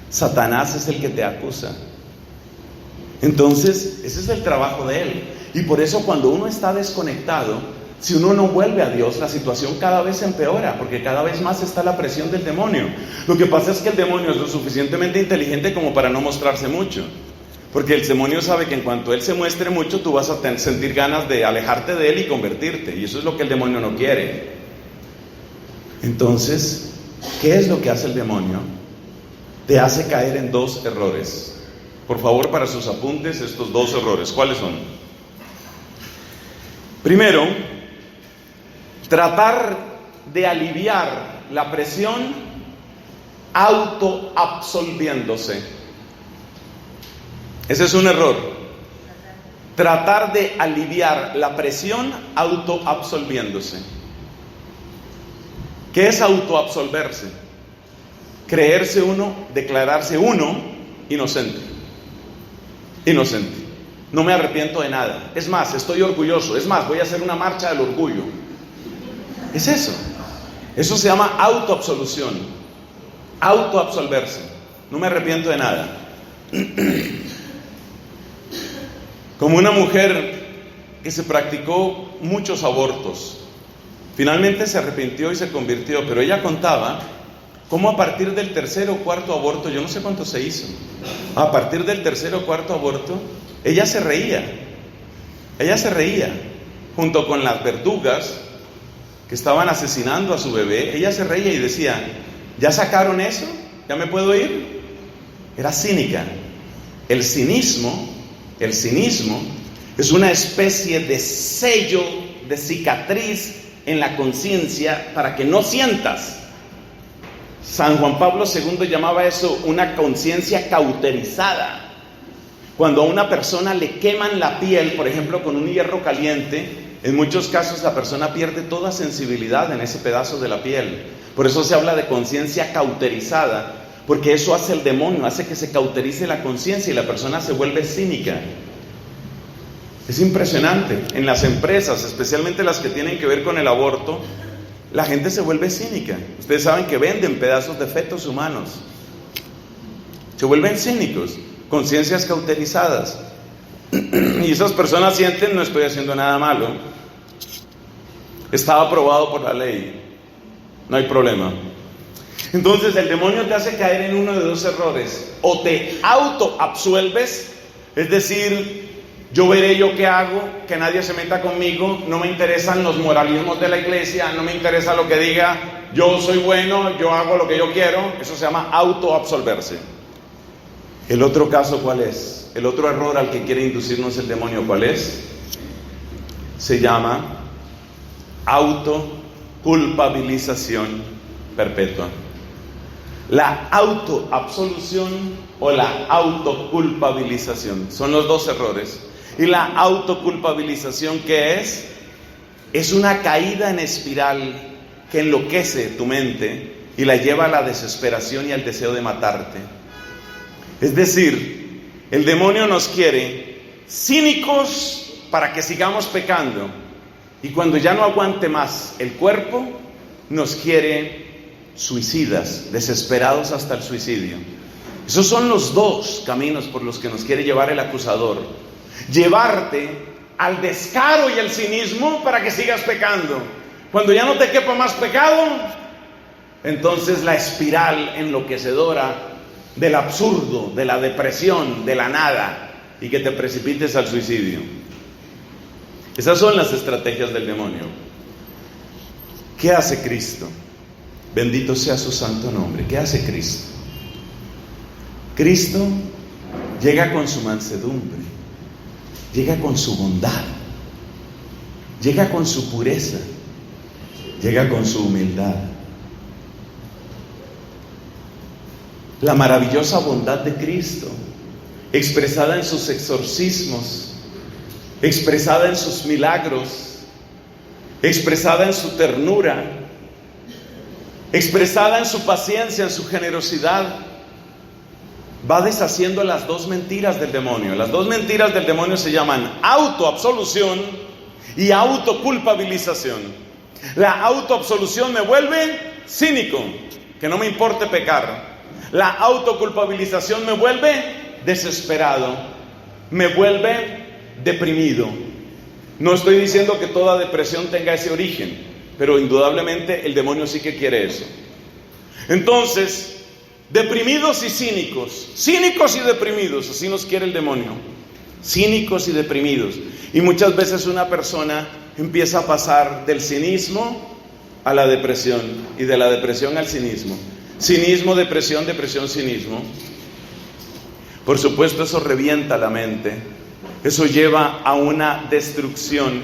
Satanás es el que te acusa. Entonces, ese es el trabajo de él. Y por eso cuando uno está desconectado, si uno no vuelve a Dios, la situación cada vez empeora, porque cada vez más está la presión del demonio. Lo que pasa es que el demonio es lo suficientemente inteligente como para no mostrarse mucho. Porque el demonio sabe que en cuanto él se muestre mucho, tú vas a sentir ganas de alejarte de él y convertirte. Y eso es lo que el demonio no quiere. Entonces, ¿qué es lo que hace el demonio? Te hace caer en dos errores. Por favor, para sus apuntes, estos dos errores. ¿Cuáles son? Primero, tratar de aliviar la presión autoabsolviéndose. Ese es un error. Tratar de aliviar la presión autoabsolviéndose. ¿Qué es autoabsolverse? Creerse uno, declararse uno inocente. Inocente. No me arrepiento de nada. Es más, estoy orgulloso. Es más, voy a hacer una marcha del orgullo. Es eso. Eso se llama autoabsolución. Autoabsolverse. No me arrepiento de nada. Como una mujer que se practicó muchos abortos. Finalmente se arrepintió y se convirtió, pero ella contaba cómo a partir del tercer o cuarto aborto, yo no sé cuánto se hizo, a partir del tercer o cuarto aborto, ella se reía, junto con las verdugas que estaban asesinando a su bebé. Ella se reía y decía, ¿ya sacaron eso? ¿Ya me puedo ir? Era cínica. El cinismo es una especie de sello, de cicatriz en la conciencia para que no sientas. San Juan Pablo II llamaba eso una conciencia cauterizada. Cuando a una persona le queman la piel, por ejemplo, con un hierro caliente, en muchos casos la persona pierde toda sensibilidad en ese pedazo de la piel. Por eso se habla de conciencia cauterizada, porque eso hace el demonio, hace que se cauterice la conciencia y la persona se vuelve cínica. Es impresionante. En las empresas, especialmente las que tienen que ver con el aborto, la gente se vuelve cínica. Ustedes saben que venden pedazos de fetos humanos. Se vuelven cínicos, conciencias cauterizadas. Y esas personas sienten, no estoy haciendo nada malo, estaba aprobado por la ley, no hay problema. Entonces el demonio te hace caer en uno de dos errores: o te autoabsuelves, es decir, yo veré yo qué hago, que nadie se meta conmigo, no me interesan los moralismos de la iglesia, no me interesa lo que diga, yo soy bueno, yo hago lo que yo quiero. Eso se llama autoabsolverse. El otro caso, ¿cuál es? El otro error al que quiere inducirnos el demonio, ¿cuál es? Se llama autoculpabilización perpetua. La autoabsolución o la autoculpabilización son los dos errores. Y la autoculpabilización, ¿qué es? Es una caída en espiral que enloquece tu mente y la lleva a la desesperación y al deseo de matarte. Es decir, el demonio nos quiere cínicos para que sigamos pecando, y cuando ya no aguante más el cuerpo, nos quiere suicidas, desesperados hasta el suicidio. Esos son los dos caminos por los que nos quiere llevar el acusador: llevarte al descaro y al cinismo para que sigas pecando. Cuando ya no te quepa más pecado, entonces la espiral enloquecedora del absurdo, de la depresión, de la nada, y que te precipites al suicidio. Esas son las estrategias del demonio. ¿Qué hace Cristo? Bendito sea su santo nombre. ¿Qué hace Cristo? Cristo llega con su mansedumbre, llega con su bondad, llega con su pureza, llega con su humildad. La maravillosa bondad de Cristo, expresada en sus exorcismos, expresada en sus milagros, expresada en su ternura, expresada en su paciencia, en su generosidad, va deshaciendo las dos mentiras del demonio. Las dos mentiras del demonio se llaman autoabsolución y autoculpabilización. La autoabsolución me vuelve cínico, que no me importe pecar. La autoculpabilización me vuelve desesperado, me vuelve deprimido. No estoy diciendo que toda depresión tenga ese origen, pero indudablemente el demonio sí que quiere eso. Entonces, Deprimidos y cínicos. Cínicos y deprimidos, así nos quiere el demonio. Cínicos y deprimidos. Y muchas veces una persona empieza a pasar del cinismo a la depresión, y de la depresión al cinismo. Cinismo, depresión, depresión, cinismo. Por supuesto, eso revienta la mente. Eso lleva a una destrucción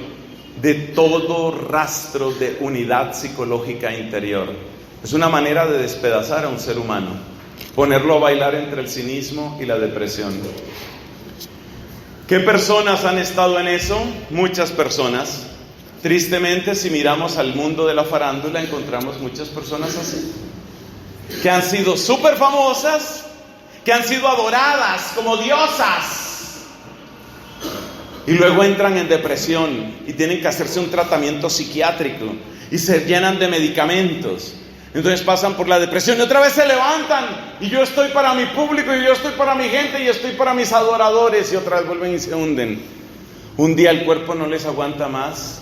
de todo rastro de unidad psicológica interior. Es una manera de despedazar a un ser humano, ponerlo a bailar entre el cinismo y la depresión. ¿Qué personas han estado en eso? Muchas personas. Tristemente, si miramos al mundo de la farándula, encontramos muchas personas así, que han sido súper famosas, que han sido adoradas como diosas, y luego entran en depresión y tienen que hacerse un tratamiento psiquiátrico y se llenan de medicamentos. Entonces pasan por la depresión y otra vez se levantan, y yo estoy para mi público, y yo estoy para mi gente, y estoy para mis adoradores, y otra vez vuelven y se hunden. Un día el cuerpo no les aguanta más.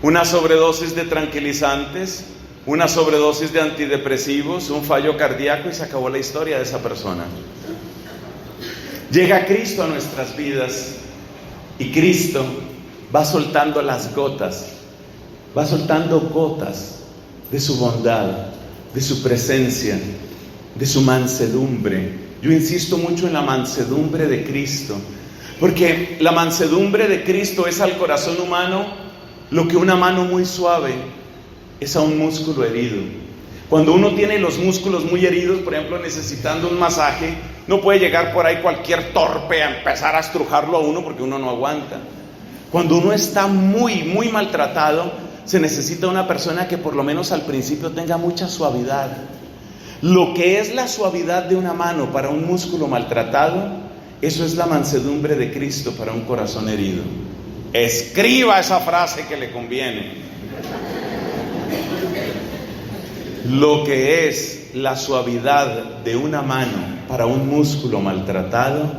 Una sobredosis de tranquilizantes, una sobredosis de antidepresivos, un fallo cardíaco, y se acabó la historia de esa persona. Llega Cristo a nuestras vidas, y Cristo va soltando las gotas, va soltando gotas de su bondad, de su presencia, de su mansedumbre. Yo insisto mucho en la mansedumbre de Cristo, porque la mansedumbre de Cristo es al corazón humano lo que una mano muy suave es a un músculo herido. Cuando uno tiene los músculos muy heridos, por ejemplo, necesitando un masaje, no puede llegar por ahí cualquier torpe a empezar a estrujarlo a uno, porque uno no aguanta. Cuando uno está muy maltratado, se necesita una persona que por lo menos al principio tenga mucha suavidad. Lo que es la suavidad de una mano para un músculo maltratado, eso es la mansedumbre de Cristo para un corazón herido. Escriba esa frase que le conviene. Lo que es la suavidad de una mano para un músculo maltratado,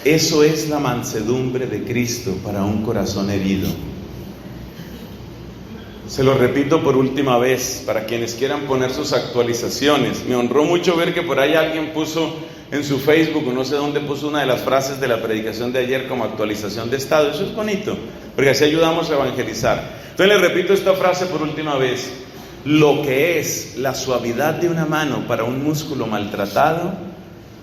eso es la mansedumbre de Cristo para un corazón herido. Se lo repito por última vez para quienes quieran poner sus actualizaciones. Me honró mucho ver que por ahí alguien puso en su Facebook, o no sé dónde, puso una de las frases de la predicación de ayer como actualización de estado. Eso es bonito, porque así ayudamos a evangelizar. Entonces le repito esta frase por última vez. Lo que es la suavidad de una mano para un músculo maltratado,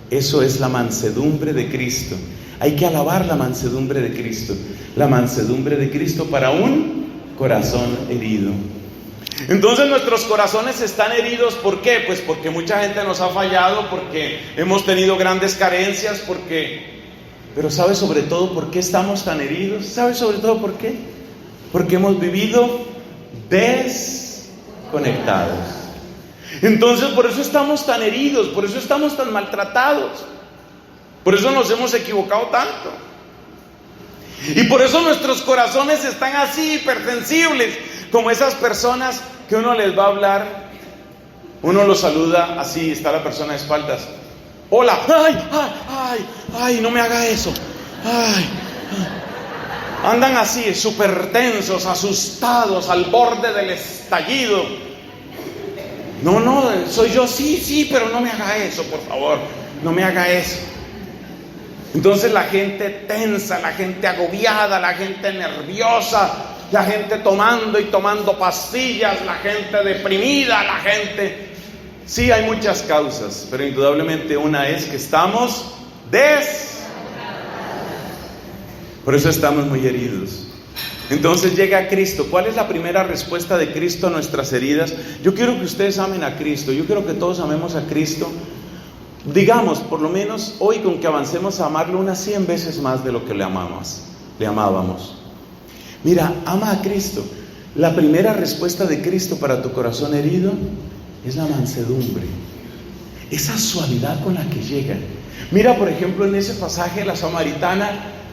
eso es la mansedumbre de Cristo. Hay que alabar la mansedumbre de Cristo. La mansedumbre de Cristo para un corazón herido. Entonces nuestros corazones están heridos. ¿Por qué? Pues porque mucha gente nos ha fallado, porque hemos tenido grandes carencias, pero ¿sabe sobre todo por qué estamos tan heridos? ¿Sabe sobre todo por qué? Porque hemos vivido desconectados. Entonces por eso estamos tan heridos, por eso estamos tan maltratados, por eso nos hemos equivocado tanto. Y por eso nuestros corazones están así, hipersensibles, como esas personas que uno les va a hablar, uno los saluda así, está la persona de espaldas. Hola, ay, no me haga eso. Andan así, súper tensos, asustados, al borde del estallido. No, soy yo, sí, pero no me haga eso, por favor, no me haga eso. Entonces la gente tensa, la gente agobiada, la gente nerviosa, la gente tomando y tomando pastillas, la gente deprimida, la gente... Sí, hay muchas causas, pero indudablemente una es que estamos por eso estamos muy heridos. Entonces llega Cristo. ¿Cuál es la primera respuesta de Cristo a nuestras heridas? Yo quiero que ustedes amen a Cristo, yo quiero que todos amemos a Cristo. Digamos, por lo menos hoy, con que avancemos a amarlo unas 100 veces más de lo que le amábamos. Mira, ama a Cristo. La primera respuesta de Cristo para tu corazón herido es la mansedumbre, esa suavidad con la que llega. Mira, por ejemplo, en ese pasaje de la samaritana,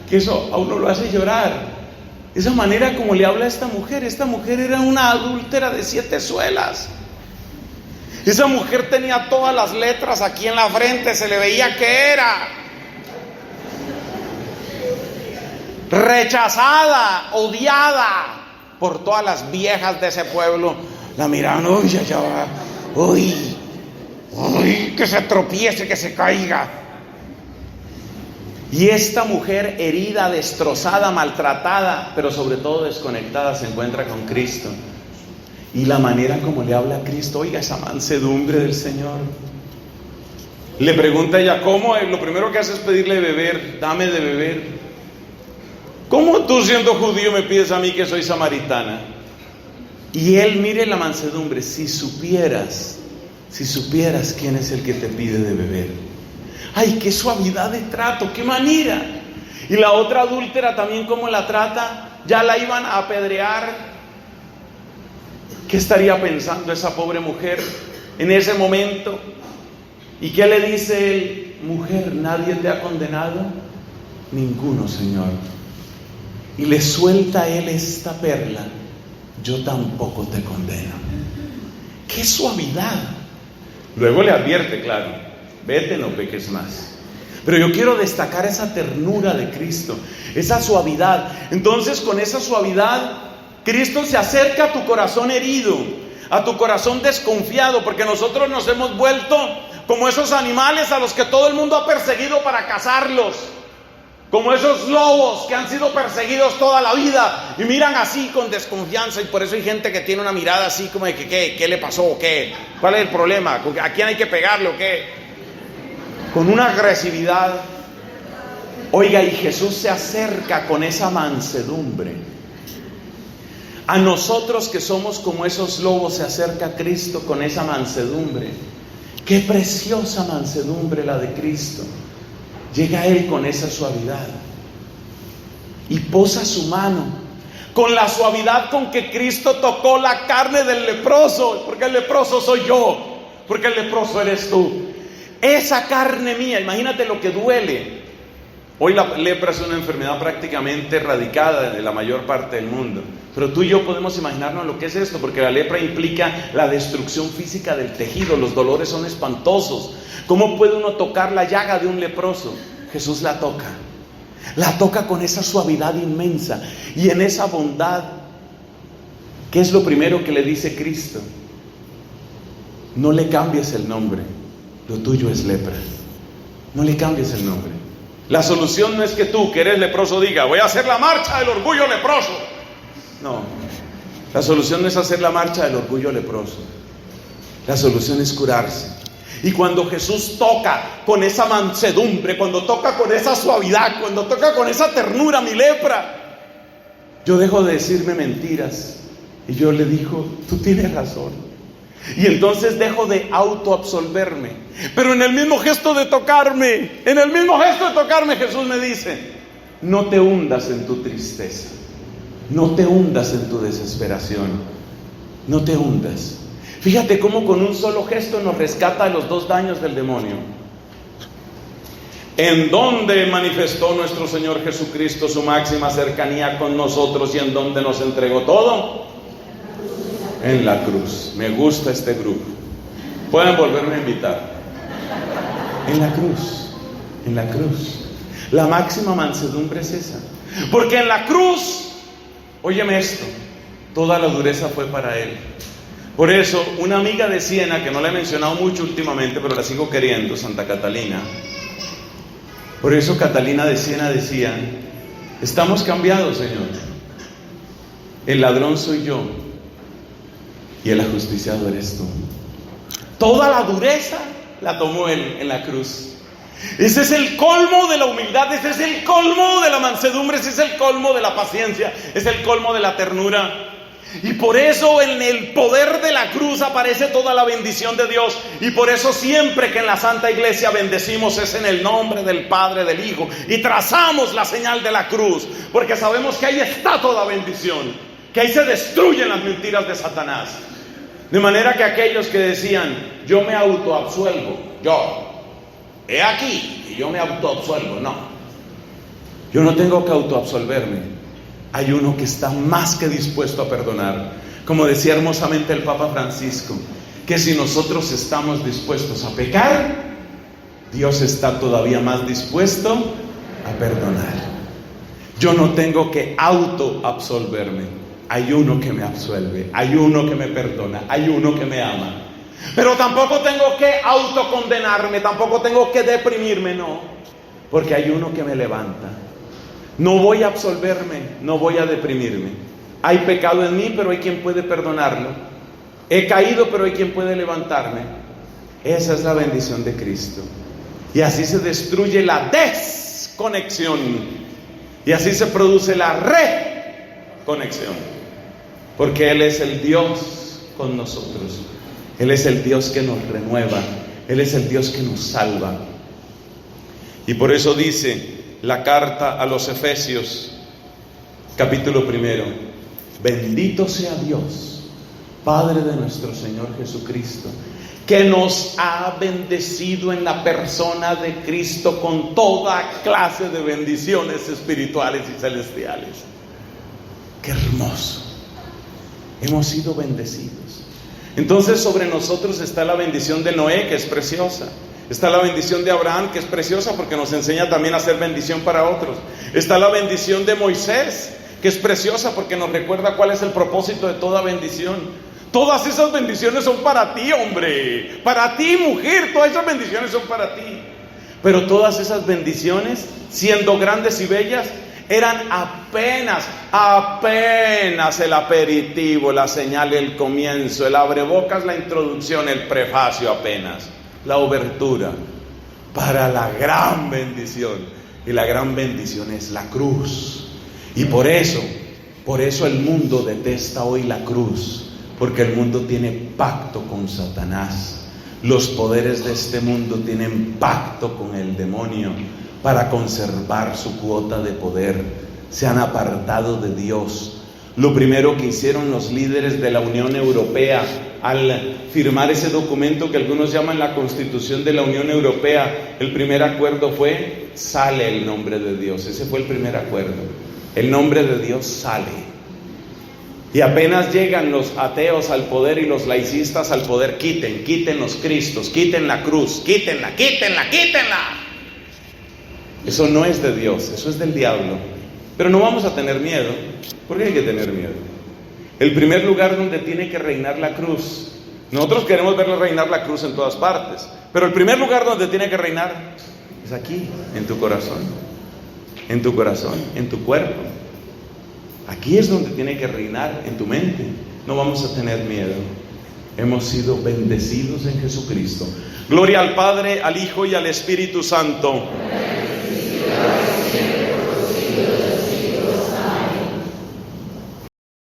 que eso a uno lo hace llorar. Esa manera como le habla a esta mujer. Esta mujer era una adúltera de 7 suelas. Esa mujer tenía todas las letras aquí en la frente, se le veía que era rechazada, odiada por todas las viejas de ese pueblo. La miraban, uy.
¡Uy! Que se tropiece, que se caiga.
Y esta mujer herida, destrozada, maltratada, pero sobre todo desconectada, se encuentra con Cristo. Y la manera como le habla a Cristo, oiga esa mansedumbre del Señor. Le pregunta ella, ¿cómo? Lo primero que hace es pedirle beber, dame de beber. ¿Cómo tú siendo judío me pides a mí que soy samaritana? Y él, mire la mansedumbre, si supieras quién es el que te pide de beber. ¡Ay, qué suavidad de trato, qué manera! Y la otra adúltera también, ¿cómo la trata? Ya la iban a apedrear. ¿Qué estaría pensando esa pobre mujer en ese momento? ¿Y qué le dice él? Mujer, ¿nadie te ha condenado? Ninguno, Señor. Y le suelta a él esta perla: yo tampoco te condeno. ¡Qué suavidad! Luego le advierte, claro, vete, no peques más. Pero yo quiero destacar esa ternura de Cristo, esa suavidad. Entonces, con esa suavidad, Cristo se acerca a tu corazón herido, a tu corazón desconfiado, porque nosotros nos hemos vuelto como esos animales a los que todo el mundo ha perseguido para cazarlos, como esos lobos que han sido perseguidos toda la vida y miran así con desconfianza. Y por eso hay gente que tiene una mirada así como de que ¿qué le pasó? ¿Qué? ¿Cuál es el problema? ¿A quién hay que pegarle o qué? Con una agresividad. Oiga, y Jesús se acerca con esa mansedumbre. A nosotros que somos como esos lobos se acerca Cristo con esa mansedumbre. Qué preciosa mansedumbre la de Cristo. Llega Él con esa suavidad y posa su mano con la suavidad con que Cristo tocó la carne del leproso, porque el leproso soy yo, porque el leproso eres tú. Esa carne mía, imagínate lo que duele. Hoy la lepra es una enfermedad prácticamente erradicada de la mayor parte del mundo, pero tú y yo podemos imaginarnos lo que es esto, porque la lepra implica la destrucción física del tejido, los dolores son espantosos. ¿Cómo puede uno tocar la llaga de un leproso? Jesús la toca con esa suavidad inmensa y en esa bondad. ¿Qué es lo primero que le dice Cristo? No le cambies el nombre, lo tuyo es lepra. No le cambies el nombre. La solución no es que tú, que eres leproso, diga voy a hacer la marcha del orgullo leproso. No, la solución no es hacer la marcha del orgullo leproso. La solución es curarse. Y cuando Jesús toca con esa mansedumbre, cuando toca con esa suavidad, cuando toca con esa ternura mi lepra, yo dejo de decirme mentiras y yo le digo, tú tienes razón. Y entonces dejo de autoabsolverme. Pero en el mismo gesto de tocarme, Jesús me dice, no te hundas en tu tristeza, no te hundas en tu desesperación, no te hundas. Fíjate cómo con un solo gesto nos rescata de los 2 daños del demonio. ¿En dónde manifestó nuestro Señor Jesucristo su máxima cercanía con nosotros y en dónde nos entregó todo? En la cruz. Me gusta este grupo. Pueden volverme a invitar. En la cruz. En la cruz. La máxima mansedumbre es esa. Porque en la cruz, óyeme esto, toda la dureza fue para Él. Por eso, una amiga de Siena, que no la he mencionado mucho últimamente, pero la sigo queriendo, Santa Catalina. Por eso Catalina de Siena decía, estamos cambiados, Señor. El ladrón soy yo y el ajusticiado eres tú. Toda la dureza la tomó Él en la cruz. Ese es el colmo de la humildad, ese es el colmo de la mansedumbre, ese es el colmo de la paciencia, es el colmo de la ternura. Y por eso en el poder de la cruz aparece toda la bendición de Dios. Y por eso siempre que en la Santa Iglesia bendecimos es en el nombre del Padre, del Hijo, y trazamos la señal de la cruz, porque sabemos que ahí está toda bendición, que ahí se destruyen las mentiras de Satanás. De manera que aquellos que decían, yo me autoabsuelvo, he aquí que yo me autoabsuelvo, no, yo no tengo que autoabsolverme. Hay uno que está más que dispuesto a perdonar. Como decía hermosamente el Papa Francisco, que si nosotros estamos dispuestos a pecar, Dios está todavía más dispuesto a perdonar. Yo no tengo que autoabsolverme. Hay uno que me absuelve, hay uno que me perdona, hay uno que me ama. Pero tampoco tengo que autocondenarme, tampoco tengo que deprimirme, no. Porque hay uno que me levanta. No voy a absolverme, no voy a deprimirme. Hay pecado en mí, pero hay quien puede perdonarlo. He caído, pero hay quien puede levantarme. Esa es la bendición de Cristo. Y así se destruye la desconexión. Y así se produce la reconexión. Porque Él es el Dios con nosotros. Él es el Dios que nos renueva. Él es el Dios que nos salva. Y por eso dice la carta a los Efesios, capítulo 1: bendito sea Dios, Padre de nuestro Señor Jesucristo, que nos ha bendecido en la persona de Cristo con toda clase de bendiciones espirituales y celestiales. ¡Qué hermoso! Hemos sido bendecidos. Entonces sobre nosotros está la bendición de Noé, que es preciosa. Está la bendición de Abraham, que es preciosa porque nos enseña también a ser bendición para otros. Está la bendición de Moisés, que es preciosa porque nos recuerda cuál es el propósito de toda bendición. Todas esas bendiciones son para ti, hombre. Para ti, mujer. Todas esas bendiciones son para ti. Pero todas esas bendiciones, siendo grandes y bellas, eran apenas el aperitivo, la señal, el comienzo, el abrebocas, la introducción, el prefacio apenas, la obertura para la gran bendición. Y la gran bendición es la cruz. Y por eso el mundo detesta hoy la cruz, porque el mundo tiene pacto con Satanás. Los poderes de este mundo tienen pacto con el demonio para conservar su cuota de poder. Se han apartado de Dios. Lo primero que hicieron los líderes de la Unión Europea al firmar ese documento que algunos llaman la Constitución de la Unión Europea, el primer acuerdo fue: sale el nombre de Dios. Ese fue el primer acuerdo. El nombre de Dios sale. Y apenas llegan los ateos al poder y los laicistas al poder, quiten los Cristos, quiten la cruz, quítenla. Eso no es de Dios, eso es del diablo. Pero no vamos a tener miedo. ¿Por qué hay que tener miedo? El primer lugar donde tiene que reinar la cruz, nosotros queremos verlo reinar la cruz en todas partes, pero el primer lugar donde tiene que reinar es aquí, en tu corazón, en tu cuerpo. Aquí es donde tiene que reinar, en tu mente. No vamos a tener miedo. Hemos sido bendecidos en Jesucristo. Gloria al Padre, al Hijo y al Espíritu Santo.